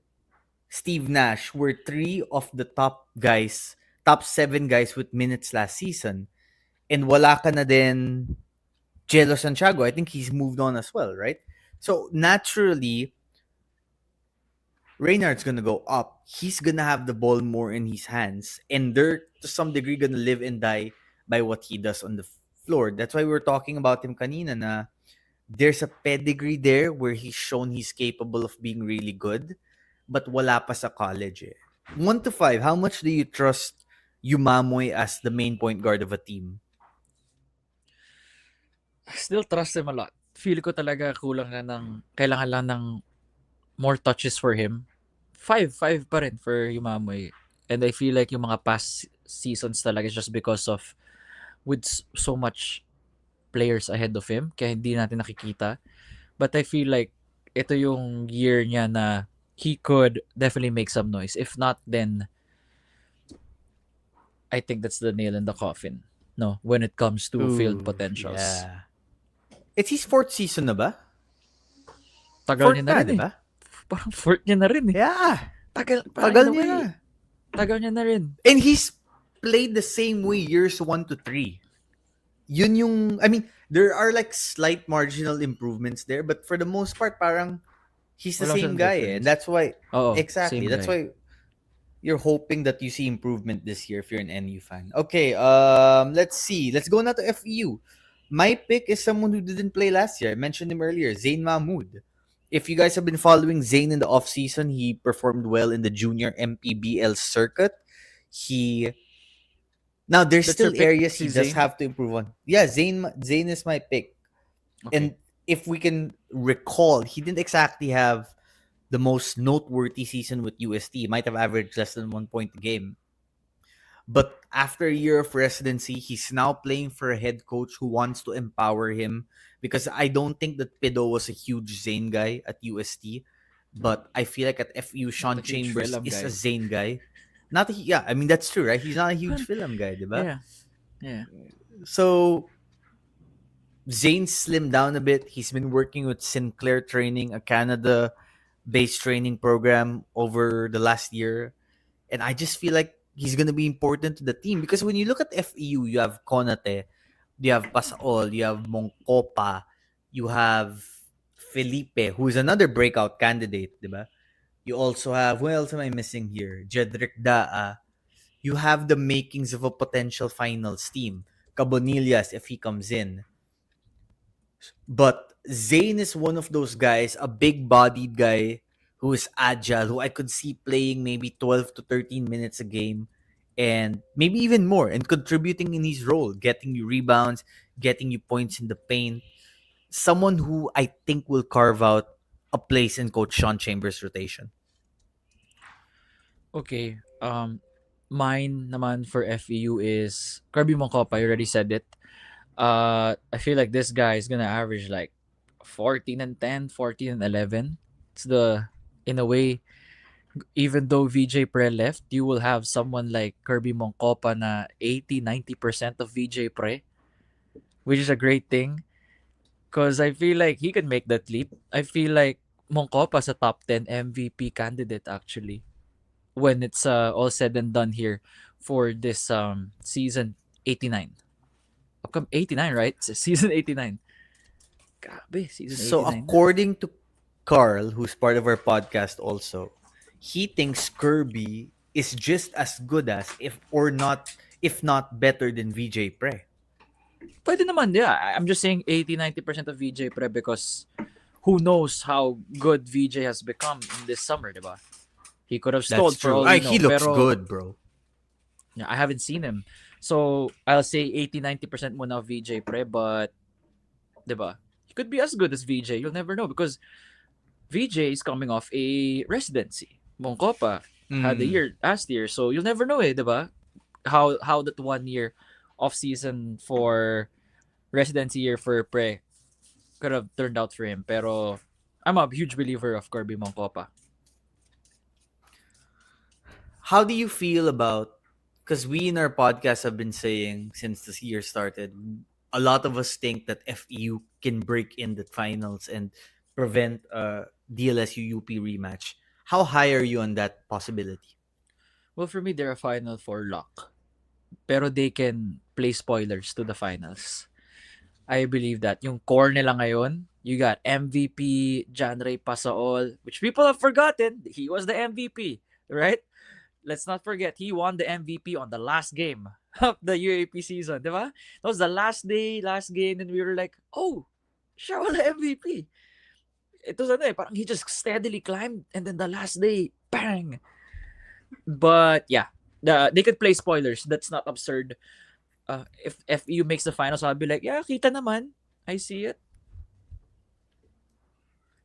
Steve Nash were 3 of the top 7 guys with minutes last season. And wala ka na din Jelo Santiago. I think he's moved on as well, right? So naturally, Reynard's gonna go up. He's gonna have the ball more in his hands. And they're to some degree gonna live and die by what he does on the floor. That's why we were talking about him kanina na there's a pedigree there where he's shown he's capable of being really good, but wala pa sa college. 1 to 5, how much do you trust Yumamoy as the main point guard of a team? I still trust him a lot. Feel ko talaga kailangan lang ng more touches for him. 5 pa rin for Yumamoy. And I feel like yung mga past seasons talaga is just because of with so much players ahead of him, kaya hindi natin nakikita. But I feel like ito yung year niya na he could definitely make some noise. If not, then I think that's the nail in the coffin. No, when it comes to field potentials. Yeah. It's his 4th season na ba? Tagal niya na rin diba? Parang 4th niya na rin Yeah. Tagal niya na. Tagal niya na rin. And he's played the same way years 1 to 3. Yun yung, I mean, there are like slight marginal improvements there, but for the most part, parang he's the same guy. And that's why, exactly, that's why you're hoping that you see improvement this year if you're an NU fan. Okay, let's see. Let's go now to FEU. My pick is someone who didn't play last year. I mentioned him earlier, Zayn Mahmoud. If you guys have been following Zayn in the offseason, he performed well in the junior MPBL circuit. Now, there's still areas he does have to improve on. Yeah, Zayn is my pick. Okay. And if we can recall, he didn't exactly have the most noteworthy season with UST. He might have averaged less than 1 point a game. But after a year of residency, he's now playing for a head coach who wants to empower him. Because I don't think that Pido was a huge Zayn guy at UST. But I feel like at FEU, Sean Chambers is a Zayn guy. I mean, that's true, right? He's not a huge film guy, diba? Yeah. So, Zayn slimmed down a bit. He's been working with Sinclair Training, a Canada-based training program over the last year. And I just feel like he's going to be important to the team. Because when you look at FEU, you have Konate, you have Pasaol, you have Mongkopa, you have Felipe, who is another breakout candidate, diba? You also have, who else am I missing here? Jedrick Daa. You have the makings of a potential finals team. Cabonillas, if he comes in. But Zayn is one of those guys, a big-bodied guy who is agile, who I could see playing maybe 12 to 13 minutes a game and maybe even more and contributing in his role, getting you rebounds, getting you points in the paint. Someone who I think will carve out a place in Coach Sean Chambers' rotation. Okay. Mine naman for FEU is Kirby Moncopa. You already said it. I feel like this guy is gonna average like 14 and 10, 14 and 11. In a way, even though VJ Pre left, you will have someone like Kirby Moncopa na 80-90% of VJ Pre, which is a great thing because I feel like he can make that leap. I feel like Moncopa's a top 10 MVP candidate actually when it's all said and done here for this season 89. Upcoming 89, right? It's season 89. Grabe, season 89. So according to Carl, who's part of our podcast also, he thinks Kirby is just as good as if not better than VJ Pre. Pwede naman, yeah. I'm just saying 80-90% of VJ Pre because who knows how good VJ has become in this summer, diba? He could have stole That's for true. all we know. He looks pero, good, bro. Yeah, I haven't seen him. So, I'll say 80-90% muna of VJ Pre, but, diba? He could be as good as VJ. You'll never know because VJ is coming off a residency. Moncopa had a year last year, so you'll never know, diba? How that 1 year off season for residency year for Pre could have turned out for him. Pero I'm a huge believer of Kirby Moncopa. How do you feel about, because we in our podcast have been saying since this year started, a lot of us think that FEU can break in the finals and prevent a DLSU UP rematch. How high are you on that possibility? Well, for me, they're a Final Four lock. Pero they can play spoilers to the finals. I believe that. Yung core nila ngayon, you got MVP, John Ray Pasaol, which people have forgotten. He was the MVP, right? Let's not forget, he won the MVP on the last game of the UAAP season, di ba? That was the last game, and we were like, oh, siya wala MVP. It was parang he just steadily climbed, and then the last day, bang! But yeah, they could play spoilers. That's not absurd. If FEU makes the finals, I'll be like, yeah, kita naman. I see it.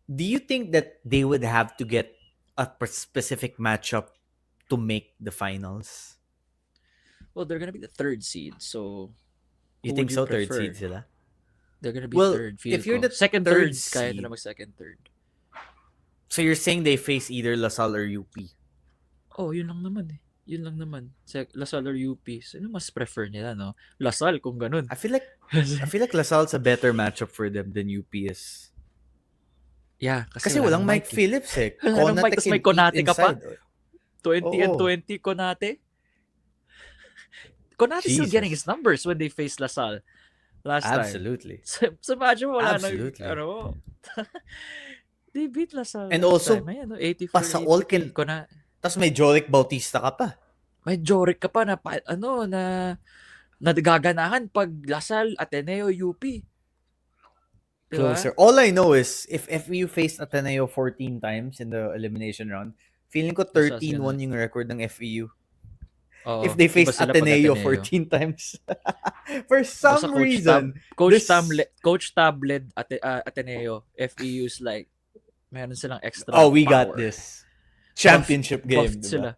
Do you think that they would have to get a specific matchup to make the finals? Well, they're gonna be the third seed, so You who think would so? prefer? Third seed sila? They're gonna be Well, third. Feel if you're ko. the second, third third, kaya seed- nila mag second, third. So you're saying they face either LaSalle or UP? Oh, yun lang naman eh. Yun lang naman. LaSalle or UP. Sino mas prefer nila, no? LaSalle kung ganun. I feel like LaSalle's a better matchup for them than UP is. Yeah, Kasi walang Mike Phillips eh. Wala nang Mike, tas may Konate ka pa. 20 and Oo. 20 Konate. Konate still Jesus. getting his numbers when they faced LaSalle last time. Absolutely. So imagine mo wala Absolutely. nang, they beat LaSalle And last also, time. Ayan, 84, Pasaol 83. Tapos may Joric Bautista ka pa. May Joric ka pa na nagaganahan pag LaSalle, Ateneo, UP. Diba? Closer. All I know is if FEU faced Ateneo 14 times in the elimination round, feeling ko 13-1 yung record ng FEU. Oo, If they iba faced sila pag Ateneo 14 times. For some Coach reason. Coach Tab led Ateneo. FEU's like, meron silang extra Oh, we power. got this. Championship game. Buffed Diba? sila.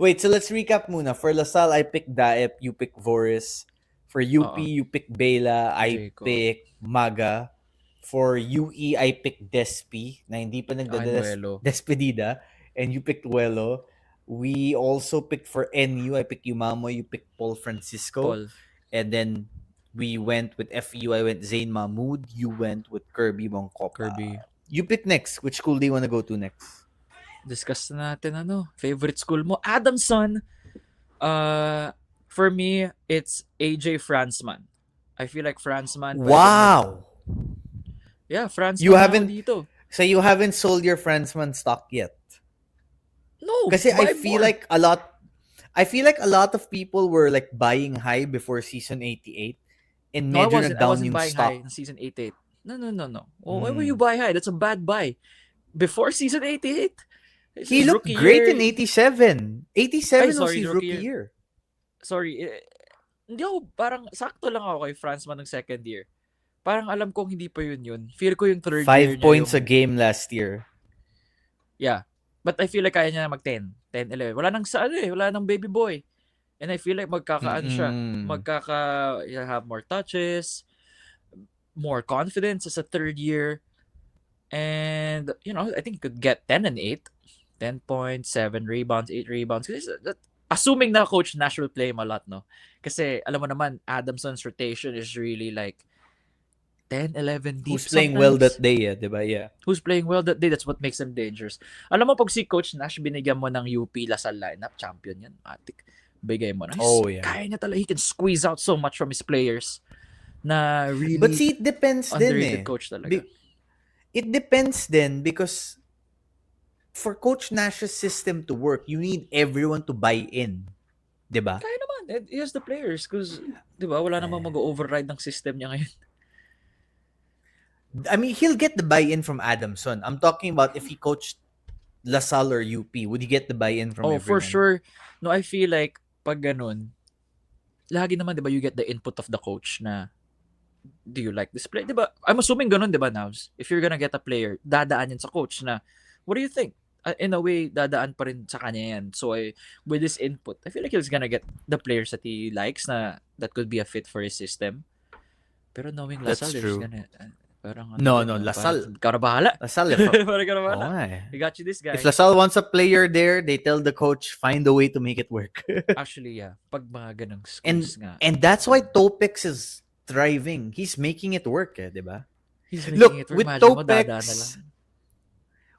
Wait, so let's recap muna. For LaSalle, I picked Daep, you pick Voris. For UP, you pick Bela, I Jacob. pick Maga. For UE, I pick Despi, na hindi pa Duelo. Despedida. And you picked Duelo. We also picked for NU, I picked Umamo, you picked Paul Francisco. Paul. And then we went with FEU, I went Zayn Mahmoud, you went with Kirby Moncopa. Kirby. You pick next. Which school do you want to go to next? Discuss na natin favorite school mo. Adamson. For me, it's AJ Fransman. I feel like Fransman. Wow! Yeah, Fransman. You haven't- dito. So you haven't sold your Fransman stock yet? No. Kasi I buy feel more. like a lot of people were like buying high before season 88 and No, I medyo wasn't nag-down buying yung high stock. in season 88. No. Oh, why would you buy high? That's a bad buy. before season 88. He looked great in 87. 87 was his rookie year. Sorry, hindi ako, parang sakto lang ako kay Franzman ng second year. Parang alam kong hindi pa yun. Feel ko yung third 5 year niya. 5 points a game last year. Yeah. But I feel like kaya niya mag-10, 11. Wala nang wala nang baby boy. And I feel like magkakaano siya. He'll have more touches, more confidence as a third year. And, I think he could get 10 and 8. 10 points, 7 rebounds, 8 rebounds. Assuming na Coach Nash will play him a lot, no? Kasi, alam mo naman, Adamson's rotation is really like 10, 11 deep. Who's playing well that day, diba? Yeah. Who's playing well that day, that's what makes them dangerous. Alam mo, pag si Coach Nash, binigyan mo ng UP LaSalle lineup, champion yan. Atik, bigay mo na. Kaya niya talaga, he can squeeze out so much from his players na really. But see, it depends underrated coach talaga. It depends then because for Coach Nash's system to work, you need everyone to buy in. Diba? Kaya naman. He has the players because, diba, wala namang mag-override ng system niya ngayon. I mean, he'll get the buy-in from Adamson. I'm talking about if he coached LaSalle or UP, would he get the buy-in from everyone? For sure. No, I feel like pag ganun, lagi naman, diba, you get the input of the coach na, do you like this play? Diba? I'm assuming ganun, diba, Navs? If you're gonna get a player, dadaan yan sa coach na, what do you think? In a way, dadaan pa rin sa kanya yan. So, with this input, I feel like he's gonna get the players that he likes na that could be a fit for his system. Pero knowing LaSalle, they're just gonna... No, LaSalle. Ikaw na bahala. LaSalle. Parang ikaw na bahala. We got you this guy. If LaSalle wants a player there, they tell the coach, find a way to make it work. Actually, yeah. Pag mga ganang schools nga. And that's why Topex is thriving. He's making it work, diba? He's making it work.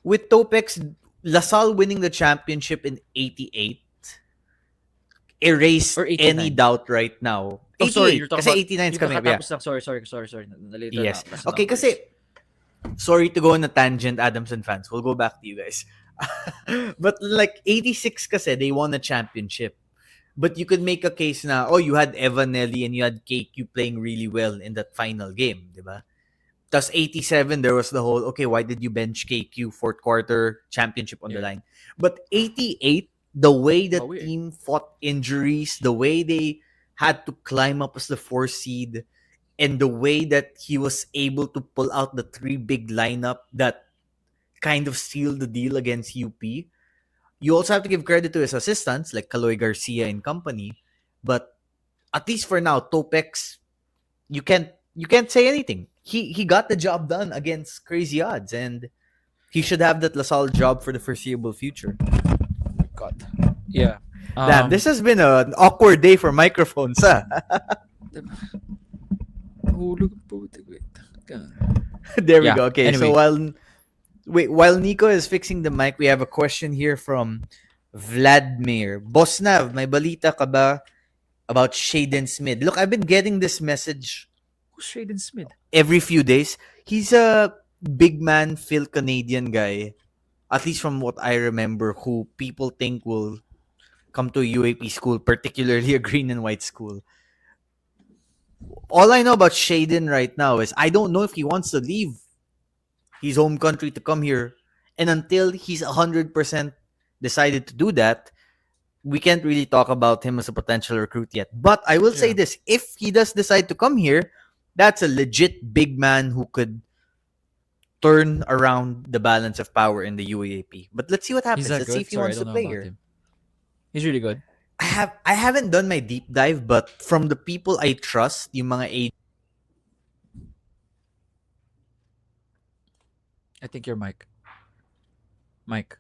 With Topex, LaSalle winning the championship in 88 erased any doubt right now. 88, sorry, you're talking kasi 89 is coming up. Yeah. Sorry. Nalito yes. na. Okay, kasi, sorry to go on a tangent, Adamson fans. We'll go back to you guys. But like 86 kasi, they won a championship. But you could make a case na, you had Evan Nelly and you had KQ playing really well in that final game, diba? Plus 87, there was the whole, okay, why did you bench KQ fourth quarter championship on the line? But 88, the way the team fought injuries, the way they had to climb up as the 4th seed, and the way that he was able to pull out the 3 big lineup that kind of sealed the deal against UP. You also have to give credit to his assistants like Kaloy Garcia and company. But at least for now, Topex, you can't say anything. He got the job done against crazy odds, and he should have that LaSalle job for the foreseeable future. God. Yeah. Damn, this has been an awkward day for microphones, huh? There we go. Okay, anyway. So while Nico is fixing the mic, we have a question here from Vladimir. Boss Nav, may balita ka ba about Shaden Smith? Look, I've been getting this message. Who's Shaden Smith? Every few days. He's a big man, Phil Canadian guy. At least from what I remember, who people think will come to a UAP school, particularly a green and white school. All I know about Shaden right now is I don't know if he wants to leave his home country to come here. And until he's 100% decided to do that, we can't really talk about him as a potential recruit yet. But I will say this, if he does decide to come here, that's a legit big man who could turn around the balance of power in the UAAP. But let's see what happens. Let's see if he wants to play here. He's really good. I haven't done my deep dive, but from the people I trust, yung mga I think your mic. Mike.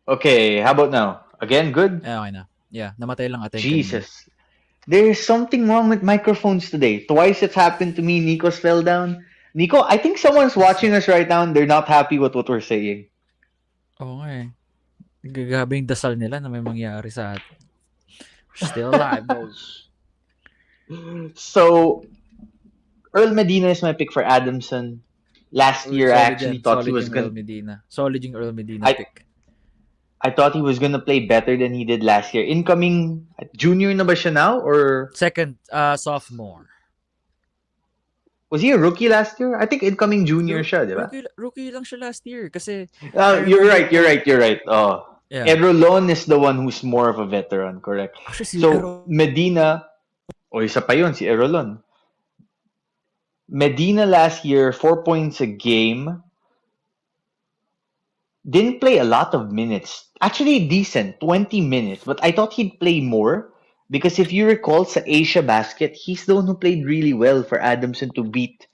Okay, how about now? Again, good? Yeah, okay na. Yeah, namatay lang Ateneo. Jesus. There's something wrong with microphones today. Twice it's happened to me. Nico's fell down. Nico, I think someone's watching us right now and they're not happy with what we're saying. Oo nga eh. Gagabing dasal nila na may mangyari sa atin. We're still alive, boys. So, Earl Medina is my pick for Adamson. last Uy, year I solid actually yan. thought he Solid was yung Earl gonna. Medina. Solid yung Earl Medina I pick. I thought he was gonna play better than he did last year. Incoming junior na ba siya now, or Second, sophomore. was he a rookie last year? I think incoming junior Siguro, siya, di ba? rookie lang siya last year. Kasi, I You're remember right. You're ko, right. You're right. Oh, yeah. Erolon is the one who's more of a veteran, correct? Actually, si So Medina, o isa pa yun, si Erolon. Medina last year, 4 points a game. Didn't play a lot of minutes. Actually, decent, 20 minutes. But I thought he'd play more. Because if you recall, sa Asia Basket, he's the one who played really well for Adamson to beat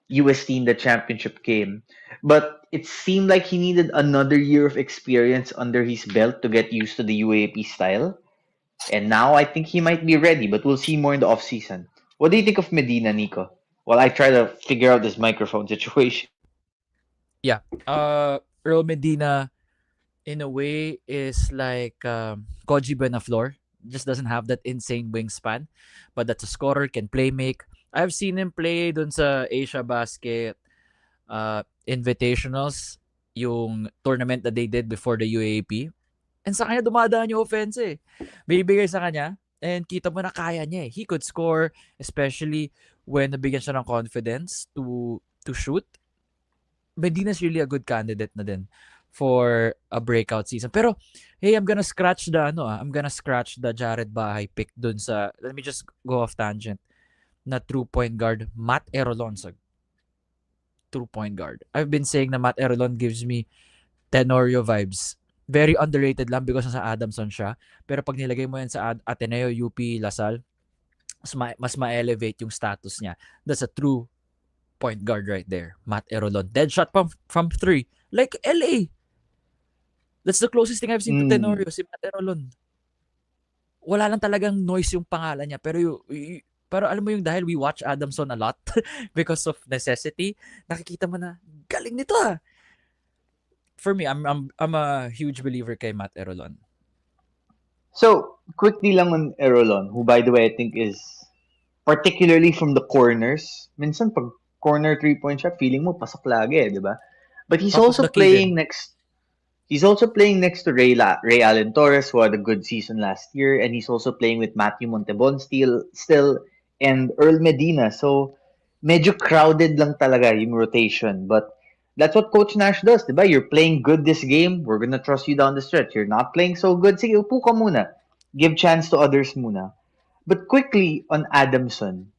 UST in the championship game. But it seemed like he needed another year of experience under his belt to get used to the UAAP style. And now I think he might be ready, but we'll see more in the offseason. What do you think of Medina, Nico? While I try to figure out this microphone situation. yeah. Earl Medina, in a way, is like Koji Benaflor. Just doesn't have that insane wingspan. But that's a scorer, can play make. I've seen him play dun sa Asia Basket Invitationals, yung tournament that they did before the UAAP. And sa kanya dumadaan yung offense eh. Bibigay sa kanya and kita mo na kaya niya eh. He could score, especially when nabigyan siya ng confidence to shoot. Medina's really a good candidate na din for a breakout season. Pero hey, I'm gonna scratch the Jared Bahay pick dun sa, let me just go off tangent, na true point guard Matt Erolon sa true point guard. I've been saying na Matt Erolon gives me Tenorio vibes. Very underrated lang because nasa Adamson siya. Pero pag nilagay mo yan sa Ateneo, UP, Lasal, mas ma-elevate yung status niya. That's a true point guard right there. Matt Erolon. Dead shot from 3. Like LA. That's the closest thing I've seen to Tenorio, si Matt Erolon. Wala lang talagang noise yung pangalan niya. Pero alam mo yung dahil we watch Adamson a lot because of necessity, nakikita mo na, galing nito ah. For me, I'm a huge believer kay Matt Erolon. So, quickly lang on Erolon, who by the way I think is particularly from the corners. Minsan pag corner 3-point shot, feeling mo pasok lagi, di ba? But he's also playing next to Ray Allen Torres, who had a good season last year, and he's also playing with Matthew Montebon still and Earl Medina. So, medyo crowded lang talaga yung rotation. But that's what Coach Nash does, diba? You're playing good this game, we're gonna trust you down the stretch. You're not playing so good, sige, upo ka muna. Give chance to others muna. But quickly, on Adamson,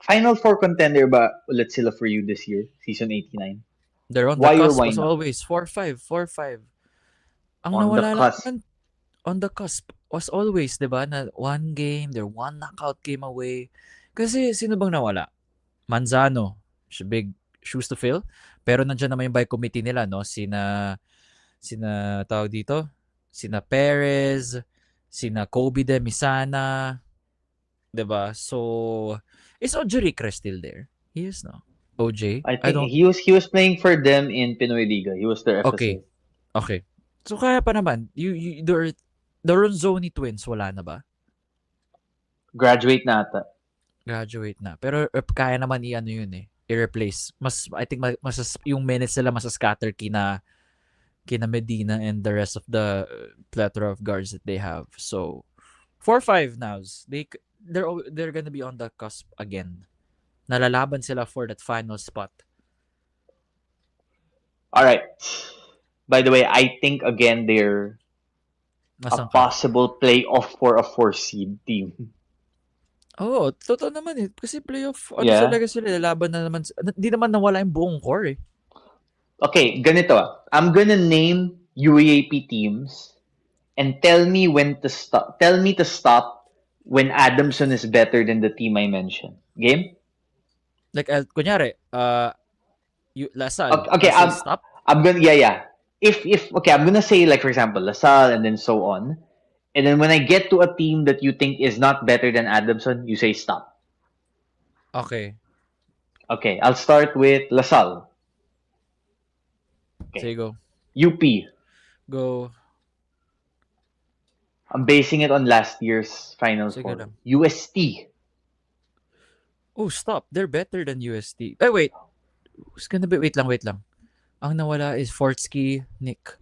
Final Four contender ba ulit sila for you this year, season 89? They're on Why the or cusp why as not? always. 4-5. Ang On the nawala lang cusp. naman, on the cusp was always, diba, na one game, they're one knockout game away. Kasi sino bang nawala? Manzano, big shoes to fill. Pero nandiyan naman yung by committee nila, no? Sina tawag dito, sina Perez, sina Kobe de Misana, diba? So, is Ojerique still there? He is, no? OJ? I think he was playing for them in Pinoy Liga. He was their FSA. Okay. So, kaya pa naman, the Ronzoni twins, wala na ba? Graduate na ata. Graduate na. Pero kaya naman i-ano yun eh. I-replace. I think yung minutes nila scatter kina Medina and the rest of the plethora of guards that they have. So 4-5 now. They're gonna be on the cusp again. Nalalaban sila for that final spot. All right. By the way, I think again they're a possible playoff for a 4 seed team. Oh, totoo naman eh. Kasi playoff, talaga sila, lalaban na naman. Hindi naman nawala yung buong core eh. Okay, ganito ah. I'm gonna name UAAP teams and tell me when to stop. Tell me to stop when Adamson is better than the team I mentioned. Game? Like, kunyari, Lasal. Okay, stop? I'm gonna, yeah. If okay, I'm gonna say like for example Lasal and then so on. And then when I get to a team that you think is not better than Adamson, you say stop. Okay. Okay, I'll start with LaSalle. Okay. Say go. UP. Go. I'm basing it on last year's Finals Sige Four. lang. UST. Oh, stop. They're better than UST. Wait. Who's gonna be? Wait lang. Ang nawala is Fortsky, Nick.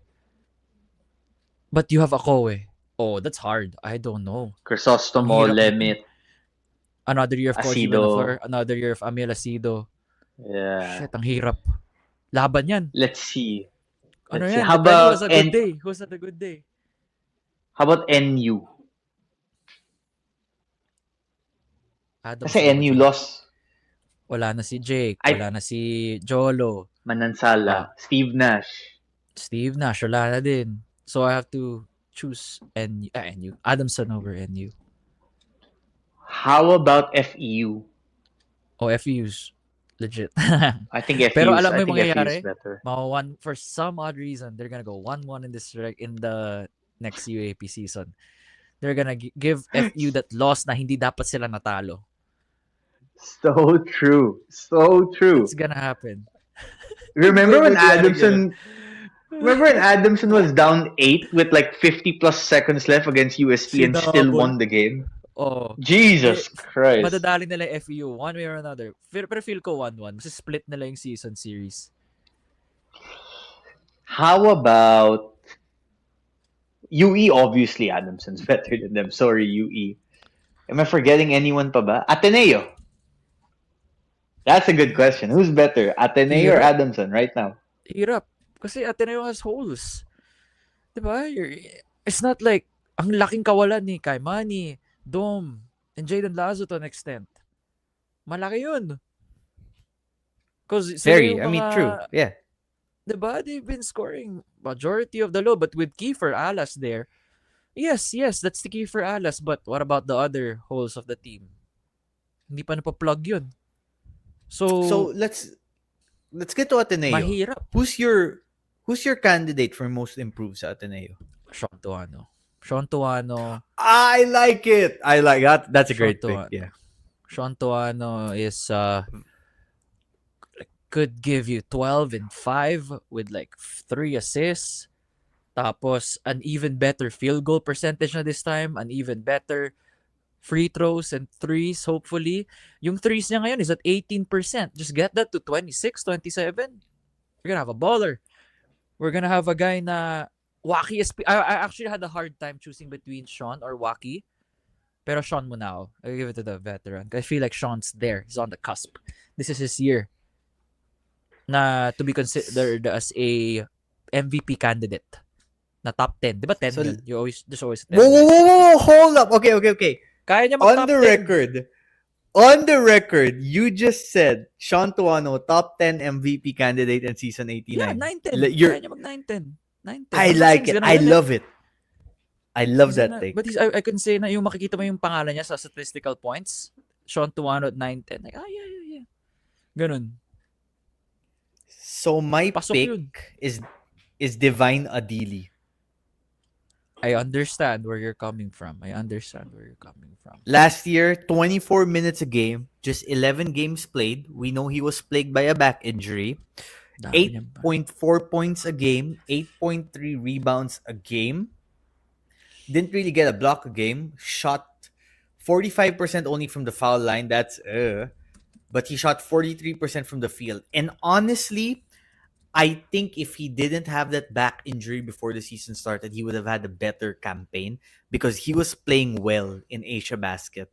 But you have Akoe. Oh, that's hard. I don't know. Crisostomo, Ang hirap Lemit, Another year of Koji Asido. Benafer. Another year of Amiel Asido. Yeah. Shit, ang hirap. Laban yan. Let's see. Ano Let's see. yan? How Depende about who's a good day. Who's had a good day? How about NU? Adamson Kasi ba NU dyan? lost. Wala na si Jake. Ay. Wala na si Jolo. Manansala, Steve Nash. Steve Nash. Wala na din. So I have to choose NU. Adamson over NU. How about FEU? Oh, FU's. Legit. I think FEU Pero alam mo I yung think FEU is mangyayari? better. For some odd reason, they're gonna go 1-1 in the next UAAP season. They're gonna give FU that loss na hindi dapat sila natalo. So true. So true. It's gonna happen. Remember when Ganun. Adamson was down 8 with like 50 plus seconds left against UST and still Sinabol. won the game? Oh, Jesus Christ. madadali nila yung FU one way or another. Pero feel ko 1-1. Kasi split nila yung season series. How about UE? Obviously, Adamson's better than them. Sorry, UE. Am I forgetting anyone pa ba? Ateneo. That's a good question. Who's better, Ateneo or Hirap. Adamson right now? Hirap. Kasi Ateneo has holes. Diba? It's not like ang laking kawalan ni Kaimani, Dom, and Jaden Lazo to an extent. Malaki yun. Very, I mean, true. Yeah. Diba? They've been scoring majority of the low, but with Kiefer Alas there, yes, that's the Kiefer Alas, but what about the other holes of the team? Hindi pa napaplug yun. So let's get to Ateneo. Mahirap. Who's your candidate for most improved sa Ateneo? Sean Tuano. I like it. I like that. That's a great pick. Tuano. Yeah. Sean Tuano is could give you 12 and 5 with like 3 assists. Tapos an even better field goal percentage na this time, an even better free throws and threes, hopefully. Yung threes niya ngayon is at 18%. Just get that to 26, 27. You're gonna have a baller. We're gonna have a guy na Waki is... I actually had a hard time choosing between Sean or Waki. Pero Sean muna ako. I'll give it to the veteran. I feel like Sean's there. He's on the cusp. This is his year na to be considered as a MVP candidate. Na top 10. Di ba 10 So, yun? There's always 10. Whoa, hold up. Okay. Kaya niya On mag-top the 10. record, you just said Sean Tuano, top 10 MVP candidate in season 89. Yeah, 9-10. You're- Kaya niya mag 9-10. I like it. I love it. I love that take. But I can say na yung makikita mo yung pangalan niya sa statistical points, Sean Tuano at 9-10. Like, yeah. Ganun. So my Pasok pick yun. is Divine Adili. I understand where you're coming from. Last year, 24 minutes a game, just 11 games played. We know he was plagued by a back injury. Dami niyan pa. 8.4 points a game, 8.3 rebounds a game. Didn't really get a block a game. Shot 45% only from the foul line. That's but he shot 43% from the field. And honestly, I think if he didn't have that back injury before the season started, he would have had a better campaign because he was playing well in Asia Basket.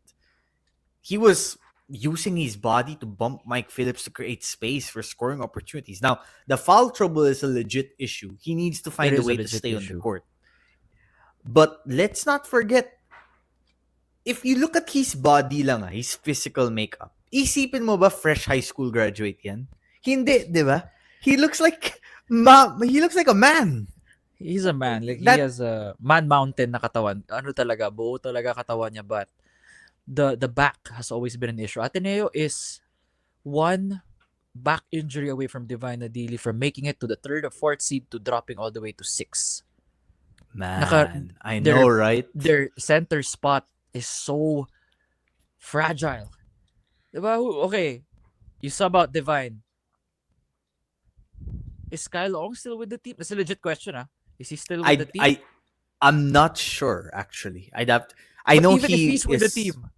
He was using his body to bump Mike Phillips to create space for scoring opportunities. Now, the foul trouble is a legit issue. He needs to find It a is a way to legit stay on issue. the court. But let's not forget, if you look at his body lang, his physical makeup, isipin mo ba fresh high school graduate yan? Hindi, di ba? He looks like a man. He's a man. Like, That- he has a man mountain na katawan. Ano talaga, buo talaga katawan niya. But the back has always been an issue. Ateneo is one back injury away from Divine Adili from making it to the 3rd or 4th seed to dropping all the way to 6. Man, I they're- know, right? Their center spot is so fragile. Diba? Okay, you sub out Divine. Is Kyle Ong still with the team? That's a legit question, Is he still with the team? I'm not sure actually. I But know even if he's with the team,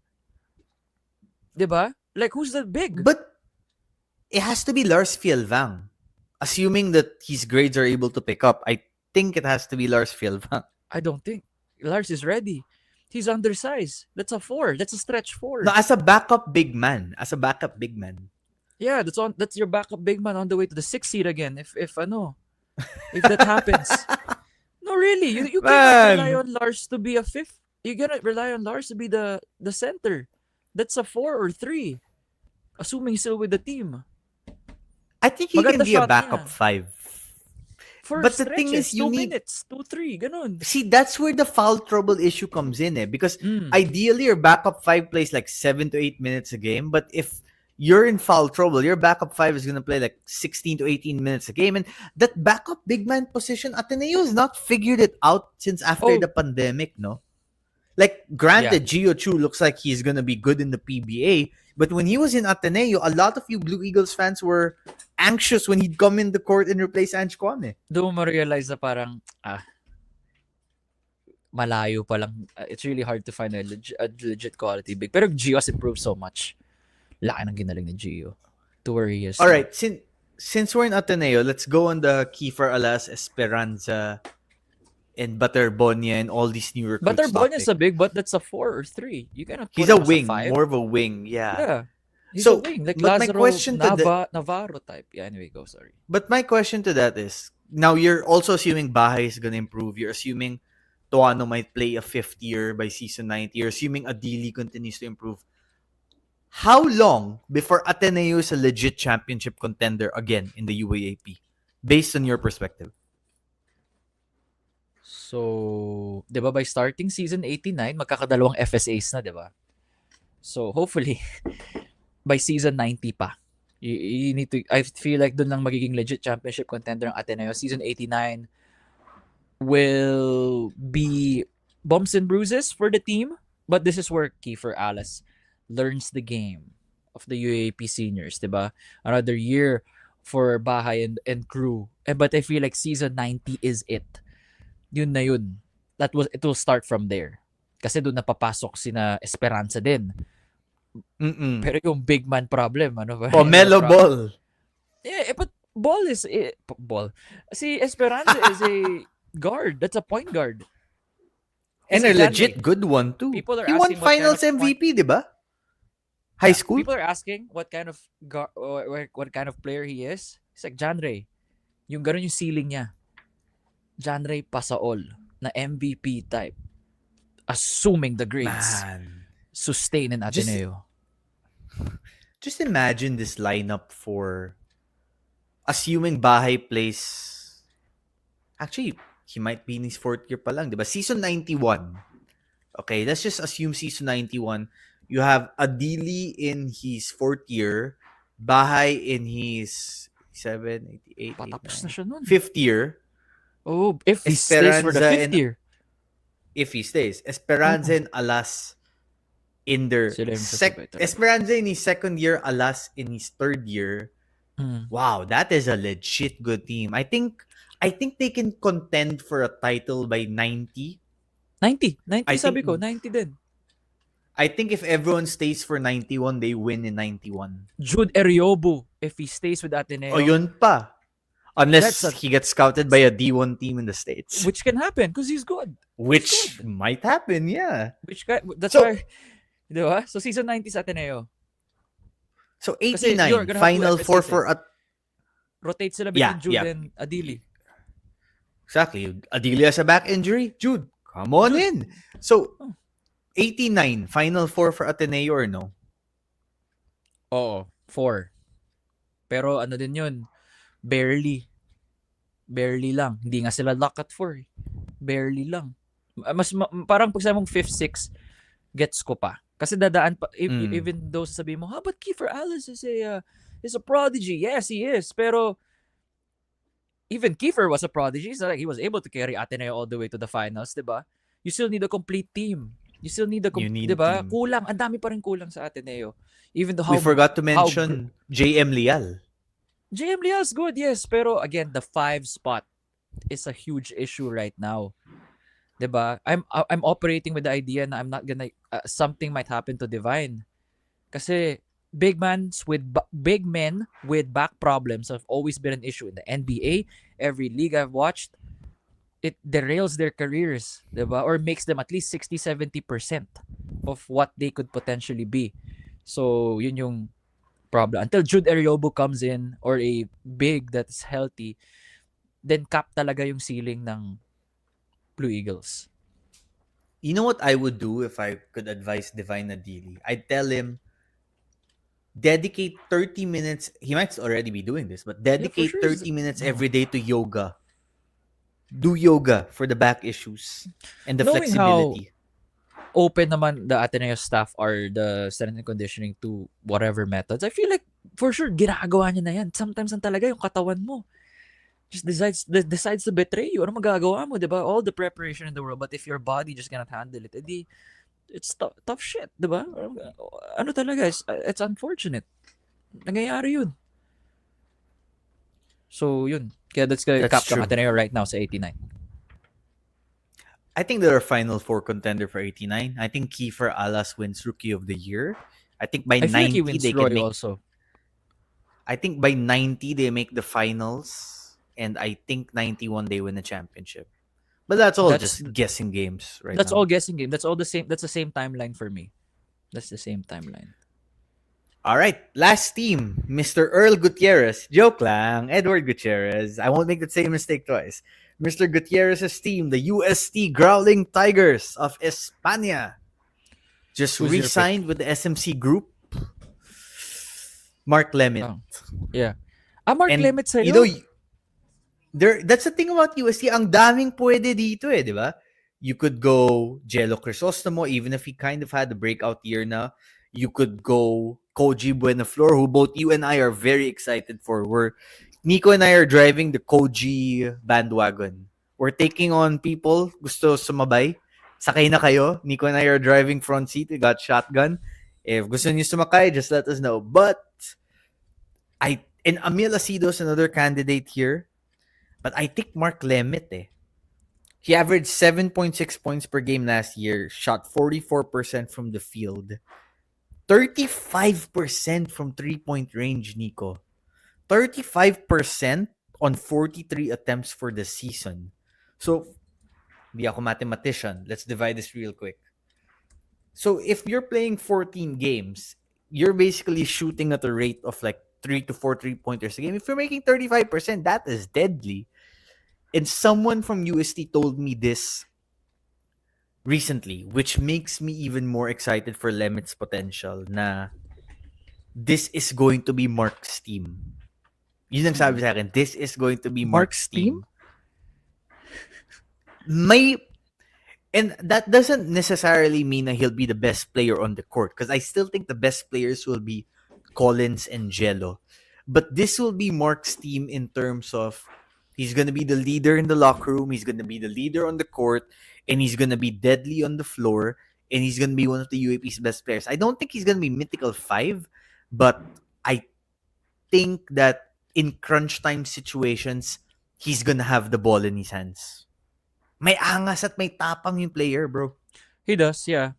diba? Like, who's the big? But it has to be Lars Fjellvang. Assuming that his grades are able to pick up, I think it has to be Lars Fjellvang. I don't think Lars is ready. He's undersized. That's a 4. That's a stretch 4. No, as a backup big man. Yeah, that's your backup big man on the way to the 6th seed again. If that happens. No, really. You cannot rely on Lars to be a 5th. You cannot rely on Lars to be the center. That's a 4 or 3. Assuming he's still with the team. I think he Maganda can be a shot backup niya. 5. For But the thing stretches, is, you 2 need- minutes, 2-3, ganun. See, that's where the foul trouble issue comes in, because ideally your backup 5 plays like 7 to 8 minutes a game, but if you're in foul trouble, your backup 5 is going to play like 16 to 18 minutes a game, and that backup big man position, Ateneo has not figured it out since after the pandemic, no? Like, granted, Gio Chu looks like he's going to be good in the PBA, but when he was in Ateneo, a lot of you Blue Eagles fans were anxious when he'd come in the court and replace Ange Kwame. Doon mo realize na parang, malayo pa lang. It's really hard to find a legit quality big. Pero Gio has improved so much. Laki ng ginaling ni Gio to where he is. All right, since we're in Ateneo, let's go on the Kiefer Alas, Esperanza, and Butterbonia and all these new recruits. Butterbonia is a big, but that's a 4 or 3. You cannot put He's him a as wing, 5. more of a wing, yeah. Yeah. He's So, a wing. Like but my Lazaro, question to Navarro type. Yeah, anyway, go, sorry. But my question to that is, now you're also assuming Bahay is going to improve. You're assuming Tuano might play a 5th year by season 90. You're assuming Adili continues to improve. How long before Ateneo is a legit championship contender again in the UAAP? Based on your perspective. So, 'di ba by starting season 89, magkakadalawang FSAs na, 'di ba? So, hopefully by season 90 pa. You need to, I feel like doon lang magiging legit championship contender ang Ateneo. Season 89 will be bumps and bruises for the team, but this is where Kiefer Alas learns the game of the UAAP seniors, 'di ba? Another year for Bahay and crew. But I feel like season 90 is it. Yun na yun. It will start from there. Kasi doon napapasok sina Esperanza din. Pero yung big man problem, ano ba? Melo Ball. Yeah, but Ball. Si Esperanza is a guard. That's a point guard. And a legit good one too. He won finals MVP, di ba? High school. People are asking what kind of player he is. It's like Janre. Yung ganun yung ceiling niya. Janre Pasaol na MVP type. Assuming the grades sustain in Ateneo. Just imagine this lineup for assuming Bahay plays. Actually, he might be in his 4th year pa lang, diba? Season 91. Okay, let's just assume season 91. You have Adili in his 4th year, Bahay in his 7, 88, Patapos na siya nun. 5th year. Oh, if he stays for the 5th year. If he stays. Esperanza and Alas in their Esperanza in his 2nd year, Alas in his 3rd year. Wow, that is a legit good team. I think they can contend for a title by 90. 90 sabi ko, 90 din. I think if everyone stays for 91, they win in 91. Jude Eriobo, if he stays with Ateneo. Oh, yun pa. Unless he gets scouted by a D1 team in the States. Which can happen because he's good. Which might happen, yeah. That's why, di ba? So, season 90 sa Ateneo. So, 89, final 4 for... Rotate sila between Jude and Adili. Exactly. Adili has a back injury. Jude, come on in. So, 89, final 4 for Ateneo or no? Oo, 4. Pero ano din yun, barely lang. Hindi nga sila lock at 4. Barely lang. Parang pag sabi mong 5th, 6th, gets ko pa. Kasi dadaan pa, even though sasabihin mo, but Kiefer Alas is a prodigy. Yes, he is. Pero even Kiefer was a prodigy. It's not like he was able to carry Ateneo all the way to the finals, diba? You still need a complete team. You still need diba? Team. Kulang. Ang dami pa rin kulang sa Ateneo. Even though we forgot to mention JM Leal. JM Leal's good, yes. Pero again, the 5 spot is a huge issue right now. Diba? I'm operating with the idea na I'm not gonna something might happen to Divine. Kasi big men with back problems have always been an issue in the NBA. Every league I've watched, it derails their careers, diba? Or makes them at least 60-70% of what they could potentially be. So, yun yung problem. Until Jude Ariobo comes in or a big that's healthy, then cap talaga yung ceiling ng Blue Eagles. You know what I would do if I could advise Divine Adili? I'd tell him, dedicate 30 minutes. He might already be doing this, but dedicate sure. 30 minutes every day to yoga. Do yoga for the back issues and the Knowing flexibility. Open naman the Ateneo staff or the strength and conditioning to whatever methods, I feel like for sure ginagawa niya na yan. Sometimes ang talaga yung katawan mo just decides to betray you. Ano magagawa mo, diba? All the preparation in the world, but if your body just cannot handle it, edi it's tough shit, diba? Ano talaga, it's unfortunate. Nangyayari yun. So, yun. Kaya that's cap ng Ateneo right now sa 89. I think they're a Final Four contender for 89. I think Kiefer Alas wins Rookie of the Year. I think by 90 like they Roy can make. Also. I think by 90 they make the finals, and I think 91 they win the championship. But that's just guessing games, right? That's all guessing game. That's all the same. That's the same timeline for me. That's the same timeline. All right, last team, Mr. Earl Gutierrez. Joke lang, Edward Gutierrez. I won't make the same mistake twice. Mr. Gutierrez's team, the UST Growling Tigers of España, just re-signed with the SMC Group. Mark Lemit. Oh. Yeah. Mark Lemit sa'yo. You know, that's the thing about UST. Ang daming pwede dito di ba? You could go Jello Crisostomo, even if he kind of had the breakout year na. You could go Koji Buenaflor, who both you and I are very excited for. Nico and I are driving the Koji bandwagon. We're taking on people. Gusto sumabay. Sakay na kayo. Nico and I are driving front seat. We got shotgun. If gusto niyo sumakay, just let us know. But and Emil Acido is another candidate here. But I think Mark Lemit He averaged 7.6 points per game last year. Shot 44% from the field. 35% from 3-point range, Nico. 35% on 43 attempts for the season. So, di ako mathematician. Let's divide this real quick. So, if you're playing 14 games, you're basically shooting at a rate of like 3 to 4 3-pointers a game. If you're making 35%, that is deadly. And someone from UST told me this recently, which makes me even more excited for Lemit's potential na this is going to be Mark's team. Yun ang sabi sa akin, this is going to be Mark's team. And that doesn't necessarily mean that he'll be the best player on the court, because I still think the best players will be Collins and Jello. But this will be Mark's team in terms of he's going to be the leader in the locker room, he's going to be the leader on the court, and he's going to be deadly on the floor, and he's going to be one of the UAP's best players. I don't think he's going to be mythical 5, but I think that in crunch time situations, he's going to have the ball in his hands. May angas at may tapang yung player, bro. He does, yeah.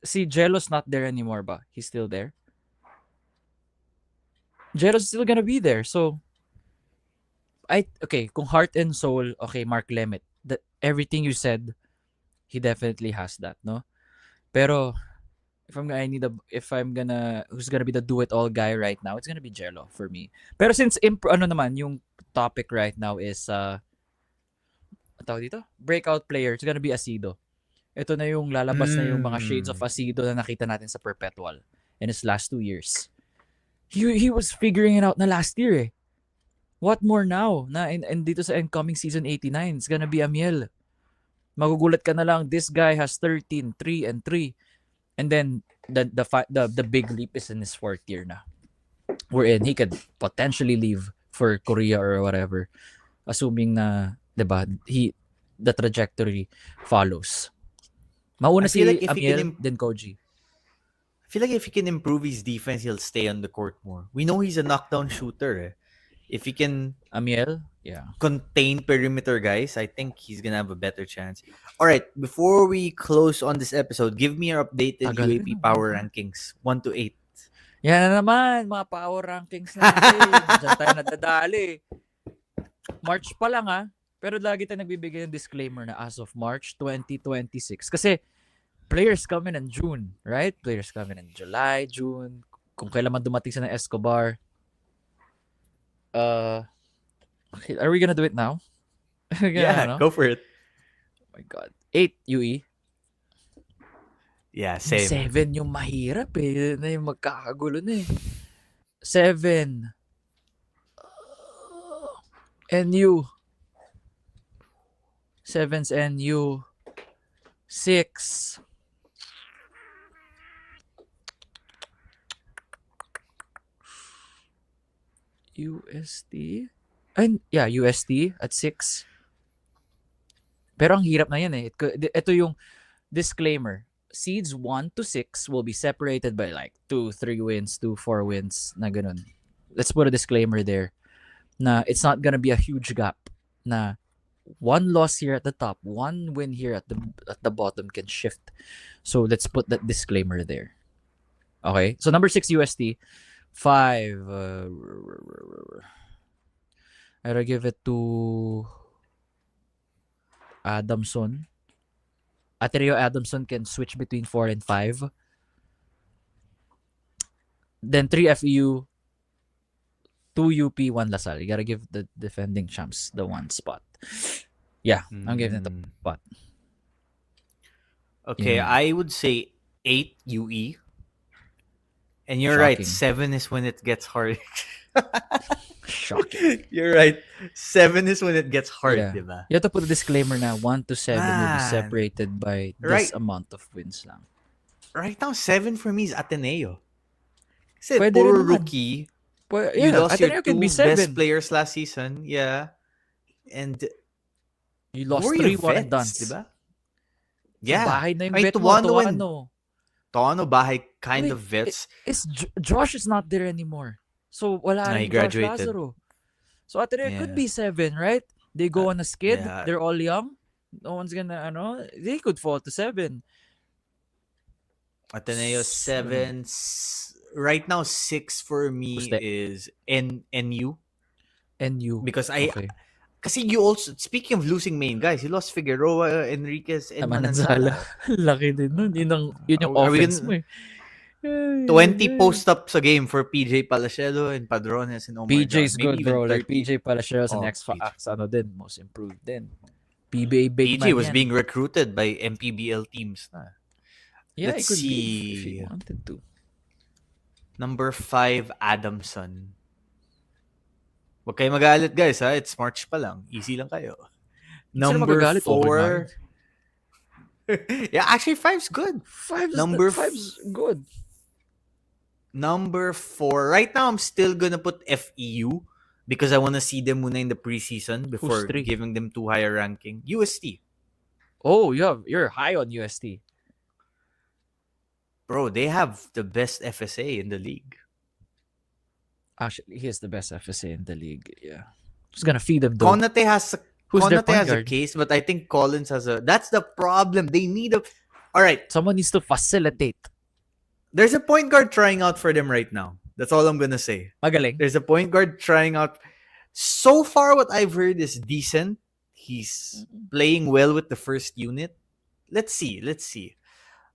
See, Jello's not there anymore ba? He's still there. Jello's still gonna be there. So, kung heart and soul, okay, Mark Lemit. That everything you said, he definitely has that, no? Pero who's gonna be the do-it-all guy right now? It's gonna be Jello for me. Pero since yung topic right now is breakout player, it's gonna be Acido. Ito na yung lalabas na yung mga shades of Acido na nakita natin sa Perpetual in his last 2 years. He was figuring it out na last year eh. What more now? And dito sa incoming season 89, it's gonna be Amiel. Magugulat ka na lang, this guy has 13, 3 and 3. And then the big leap is in his 4th year na. Wherein he could potentially leave for Korea or whatever, assuming na, diba, the trajectory follows. Mauna si Amiel, then Koji. I feel like if he can improve his defense, he'll stay on the court more. We know he's a knockdown shooter. If he can Amiel, yeah. contain perimeter guys, I think he's gonna have a better chance. All right, before we close on this episode, give me your updated Tagal UAP din, power rankings 1 to 8. Yan na naman, mga power rankings natin. Diyan tayo nadadali. March pa lang pero lagi tayo nagbibigay ng disclaimer na as of March 2026. Kasi players come in June, right? Players come in July, June. Kung kailan man dumating sa ng Escobar. Okay, are we gonna do it now? Go for it. Oh my God. 8 UE. Yeah, same. 7 yung mahirap na yung magkakagulo na 7. NU. 7's NU. 6. UST. And yeah, UST at 6. Pero ang hirap na yan Ito yung disclaimer. Seeds 1 to 6 will be separated by like 2-3 wins, 2-4 wins na ganun. Let's put a disclaimer there na it's not gonna be a huge gap na one loss here at the top, one win here at the bottom can shift. So let's put that disclaimer there. Okay? So number 6 UST, 5 I'll give it to Adamson. Ateneo Adamson can switch between 4 and 5. Then 3 FEU, 2 UP, 1 LaSalle. You gotta give the defending champs the 1 spot. Yeah, I'm giving it the spot. Okay, Yeah. I would say 8 UE. And you're Shocking. right, 7 is when it gets hard. Shocking. You're right. 7 is when it gets hard, Yeah. diba? You have to put a disclaimer na 1 to 7 will be Man. separated by this Right. amount of wins lang. Right now, 7 for me is Ateneo. Kasi Pwede puro rin naman. rookie. Well, You yeah, lost Ateneo your can 2 be best 7. players last season. Yeah. And You lost who are 3 your one and vets, done. diba? Yeah. Yeah. Bahay na yung I mean, vet mo. Tuano and- Tuano. Tono, Bahay kind Wait, of vets. Josh is not there anymore. So wala No, he rin Josh graduated. Lazaro. So Ateneo Yeah. could be 7, right? They go on a skid. yeah. They're all young. No one's gonna, they could fall to 7. Ateneo 7. Right now, 6 for me Who's that? is NU. And you. Because Okay. kasi you also, speaking of losing main guys, you lost Figueroa, Enriquez, and Mananzala. Mananzala. Laki din nun. Yun yung Are we offense mo 20 post-ups a game for PJ Palacielo and Padrones and Omar PJ's John. Maybe good, bro. even Like 30. PJ Palacios and Oh, X-Fax, din, most improved din. PBA big PJ man was yan. being recruited by MPBL teams na. Yeah, Let's it could be see. if he wanted to. Number 5, Adamson. Huwag kayo magalit, guys, ha? It's March pa lang. Easy lang kayo. Sino Number magagalit? 4. Yeah, actually, 5's good. Five's good. Number 4. Right now, I'm still gonna put FEU because I wanna see them muna in the preseason before three? giving them too higher ranking. UST. Oh, you're high on UST. Bro, they have the best FSA in the league. Actually, he is the best FSA in the league. Yeah. Who's gonna feed him though? Konate has Who's their Konate point has a guard? case, but I think Collins has a... That's the problem. They need a... All right, Someone needs to facilitate. there's a point guard trying out for them right now. That's all I'm gonna say. Magaling. There's a point guard trying out. So far, what I've heard is decent. He's playing well with the first unit. Let's see.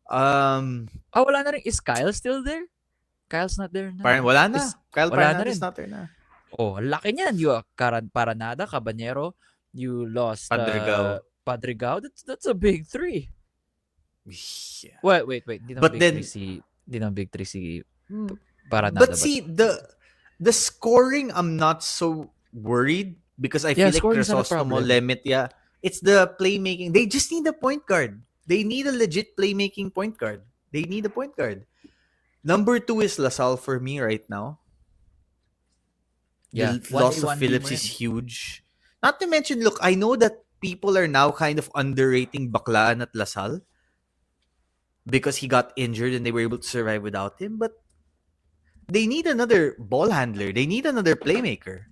Wala na rin. Is Kyle still there? Kyle's not there na. Parang wala na. Is- Kyle wala na Paranadas rin. not there na. Oh, ang laki niyan. You Paranada, Cabanero. You lost Padrigao. That's a big 3. Yeah. Wait. Hindi But then- big 3 si Paranada. But see, the scoring, I'm not so worried because I feel like scoring is not a Crisostomo, problem. Lemit, yeah. It's the playmaking. They just need a point guard. They need a legit playmaking point guard. They need a point guard. Number 2 is LaSalle for me right now. Yeah, The loss 1A, of Phillips 1B is huge. Not to mention, look, I know that people are now kind of underrating Baklaan at LaSalle because he got injured and they were able to survive without him. But they need another ball handler. They need another playmaker.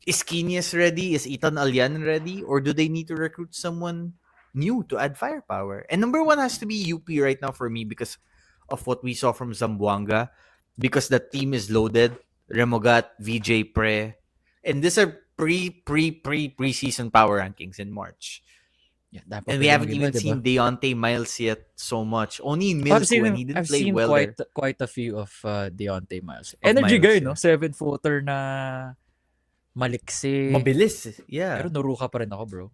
Is Quinius ready? Is Ethan Alyan ready? Or do they need to recruit someone new to add firepower? And number one has to be UP right now for me because of what we saw from Zamboanga. Because the team is loaded. Remogat, VJ Pre. And these are preseason power rankings in March. Yeah, dapat And we pwede haven't mag-iba, even diba? seen Deontay Miles yet so much. Only in I've Milko, and he didn't play well there. quite a few of Deontay Miles. Of Energy Miles, guy, yeah. no? 7-footer na maliksi. Mabilis, yeah. Pero naruka pa rin ako, bro.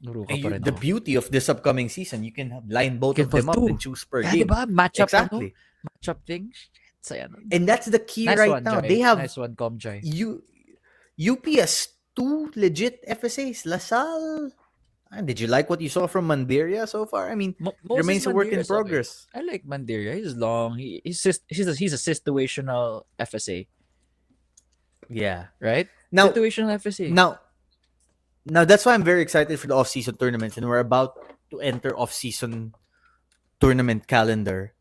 Naruka pa rin The ako. beauty of this upcoming season, you can line both Can of them put up two. and choose per Yeah, game. diba? Matchup, Exactly. Matchup thing. Shit, saya nun. And that's the key Nice right one, now. Jai. They have Nice one, Jai. UP has 2 legit FSAs. LaSalle. Did you like what you saw from Manderia so far? I mean, remains a work in progress. Okay. I like Manderia. He's long. He's a situational FSA, Yeah. right? Now, Situational FSA. Now that's why I'm very excited for the off-season tournaments, and we're about to enter off-season tournament calendar.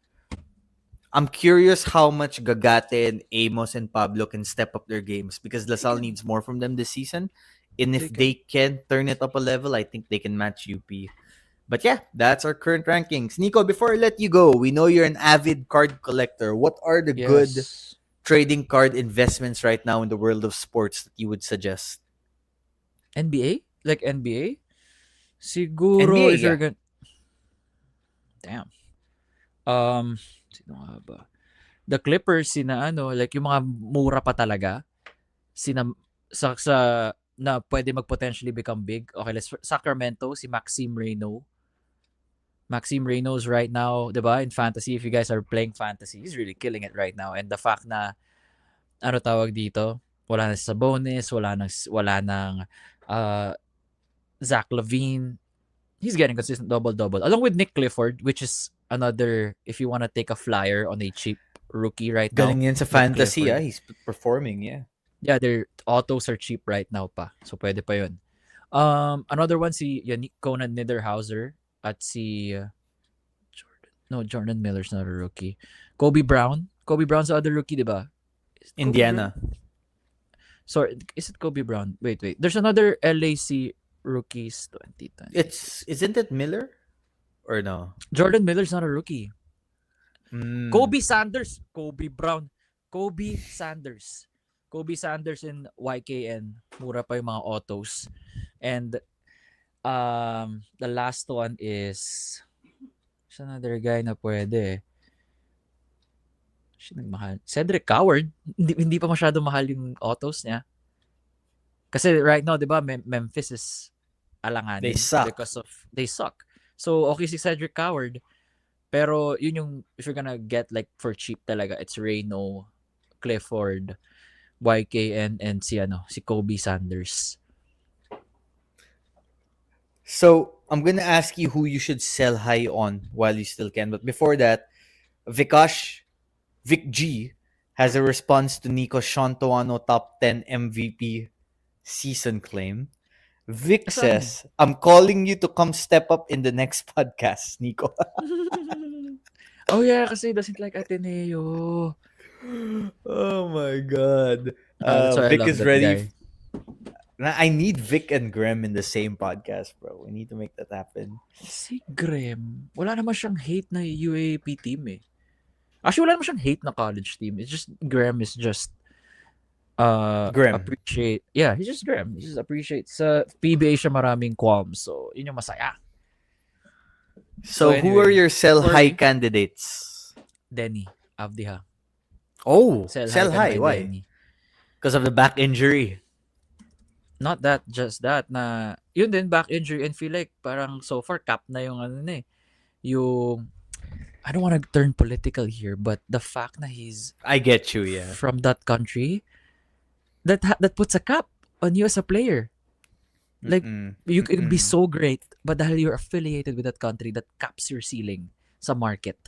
I'm curious how much Gagate and Amos and Pablo can step up their games because LaSalle needs more from them this season. And if they can turn it up a level, I think they can match UP. But yeah, that's our current rankings. Nico, before I let you go, we know you're an avid card collector. What are the good trading card investments right now in the world of sports that you would suggest? NBA? Like NBA? Siguro NBA, if you're gonna... Damn. Sino nga ba? The Clippers, like yung mga mura pa talaga, na pwede mag-potentially become big. Okay, Sacramento, si Maxime Reynaud. Maxime Reynaud's right now, diba, in fantasy, if you guys are playing fantasy, he's really killing it right now. And the fact na, tawag dito, wala na Sabonis, wala nang Zach LaVine, he's getting consistent double-double. Along with Nick Clifford, which is another, if you want to take a flyer on a cheap rookie right now. Galing yan sa fantasy, he's performing, yeah. Yeah, their autos are cheap right now pa. So, pwede pa yun. Another one, si Conan Niederhauser at si Jordan Miller's not a rookie. Kobe Brown. Kobe Brown's the other rookie, diba? Indiana. Sorry, is it Kobe Brown? Wait. There's another LAC rookies 2020. Isn't it Miller? Or no? Jordan Miller's not a rookie. Kobe Sanders. Kobe Brown. Kobe Sanders and YKN. Mura pa yung mga autos. And the last one is another guy na pwede. Mahal. Cedric Coward. Hindi pa masyado mahal yung autos niya. Kasi right now, di ba, Memphis is alanganin. They suck. Because of, they suck. So, okay si Cedric Coward. Pero, yun yung, if you're gonna get like for cheap talaga, it's Reynaud, Clifford, YKN, and si Kobe Sanders. So, I'm gonna ask you who you should sell high on while you still can. But before that, Vic G has a response to Nico's Sean Toano top 10 MVP season claim. Vic says, I'm calling you to come step up in the next podcast, Nico. Oh yeah, kasi he doesn't like Ateneo. Oh my God. That's why Vic I love is that ready. guy. I need Vic and Graham in the same podcast, bro. We need to make that happen. Si Graham, wala naman siyang hate na UAAP team eh. Actually, wala naman siyang hate na college team. It's just, Graham is just Graham. appreciate. Yeah, he's just Graham. He just appreciates. Sa PBA siya maraming qualms. So, yun yung masaya. So anyway, who are your sell high candidates? Denny Avdiha. Oh, sell high. Why? Denny. Because of the back injury. Not that, just that na yun din, back injury, and feel like parang so far cap na yung yung I don't want to turn political here, but the fact na he's I get you, yeah. from that country, that puts a cap on you as a player. Like, you could be so great, but dahil you're affiliated with that country, that caps your ceiling sa market.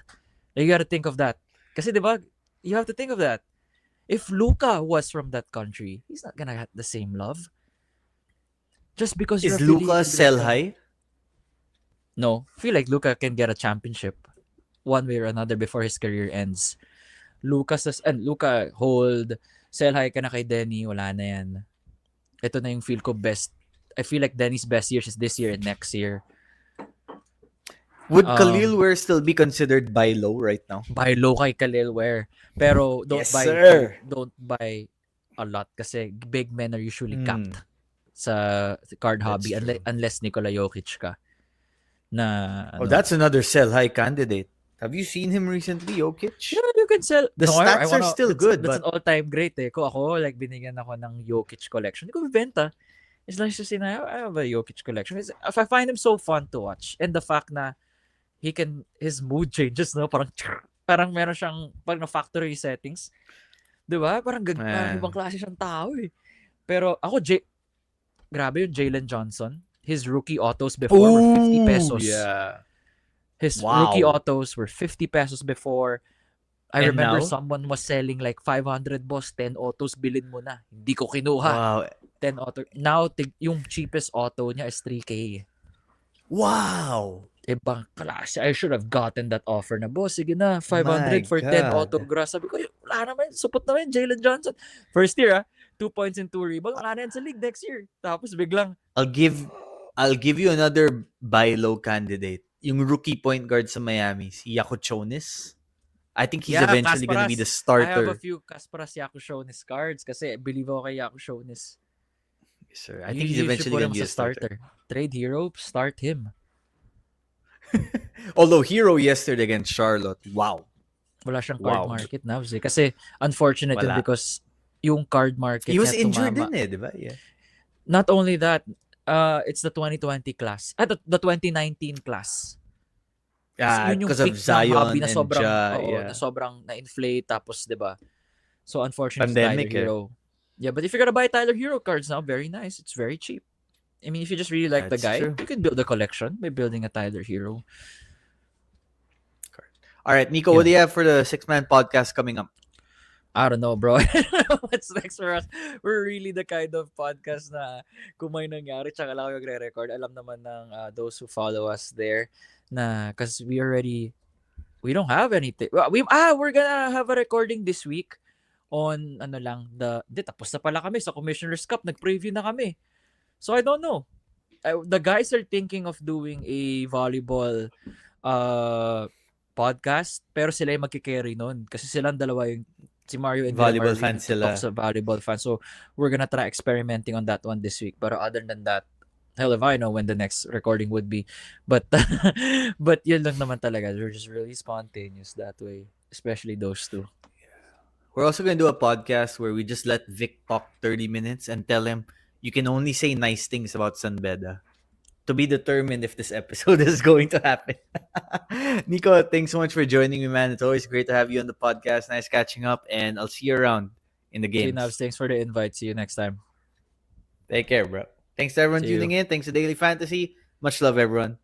Like, you gotta think of that. Kasi diba, you have to think of that. If Luka was from that country, he's not gonna get the same love. Just because Is Luka sell high? No. I feel like Luka can get a championship one way or another before his career ends. Luka hold, sell high ka na kay Denny, wala na yan. ito na yung feel ko best. I feel like Denny's best years is this year and next year. Would Khalil Ware still be considered buy low right now? Buy low kay Khalil Ware. Pero Yes, sir. don't buy a lot kasi big men are usually capped sa card hobby unless Nikola Jokic ka. That's another sell high candidate. Have you seen him recently, Jokic? Yeah, you can sell. The stats are still good. That's an all-time great eh. Kung ako, like, binigyan ako ng Jokic collection, hindi ko bibenta. It's like just saying, I have a Jokic collection. If I find him so fun to watch, and the fact na his mood changes, no? Parang meron siyang, pag na-factory settings, di ba? Parang ibang klase siyang tao eh. Pero ako, grabe yung Jalen Johnson. His rookie autos before were 50 pesos. Yeah. His rookie autos were 50 pesos before. I remember someone was selling like 500 boss, 10 autos, bilhin mo na. Hindi ko kinuha. Wow. 10 auto. Now, yung cheapest auto niya is 3K. Wow. Ibang klase. I should have gotten that offer na, boss, sige na, 500 for 10 autographs. Sabi ko, wala naman, supot naman, Jalen Johnson. First year, 2 points and 2 rebounds. Wala na yan sa league next year. Tapos biglang, I'll give you another buy low candidate. Yung rookie point guard sa Miami, si Yakuchonis. I think he's eventually going to be the starter. I have a few Kasparas Yakushonis cards kasi believe ako kay Yakushonis. Yes, sir. I think he's eventually going to be a starter. Trade hero, start him. Although Hero yesterday against Charlotte, wow. Wala siyang card market now. Kasi unfortunate yun because yung card market he was injured din eh, di ba? Yeah. Not only that, it's the 2020 class. The 2019 class. Because of Zion na and sobrang, na sobrang na-inflate tapos, di ba? So, unfortunately, pandemic, Tyler Hero. Yeah, but if you're gonna buy Tyler Hero cards now, very nice. It's very cheap. I mean, if you just really like the guy, you can build a collection by building a Tyler Hero. All right, Nico, what do you have for the 6-man podcast coming up? I don't know, bro. What's next for us? We're really the kind of podcast na kung may nangyari, tsaka lang ako magre-record. Alam naman ng those who follow us there na because we don't have anything. We're gonna have a recording this week on tapos na pala kami sa Commissioner's Cup. Nag-preview na kami. So I don't know. The guys are thinking of doing a volleyball podcast pero sila yung magkikerry nun kasi silang dalawa yung si Mario and volleyball fans sila. Sa volleyball fans. So we're gonna try experimenting on that one this week. But other than that, hell if I know when the next recording would be. But yun lang naman talaga. We're just really spontaneous that way. Especially those two. We're also gonna do a podcast where we just let Vic talk 30 minutes and tell him you can only say nice things about San Beda. To be determined if this episode is going to happen. Nico, thanks so much for joining me, man. It's always great to have you on the podcast. Nice catching up, and I'll see you around in the games. Okay, Navs, thanks for the invite. See you next time. Take care, bro. Thanks to everyone tuning in. Thanks to Daily Fantasy. Much love, everyone.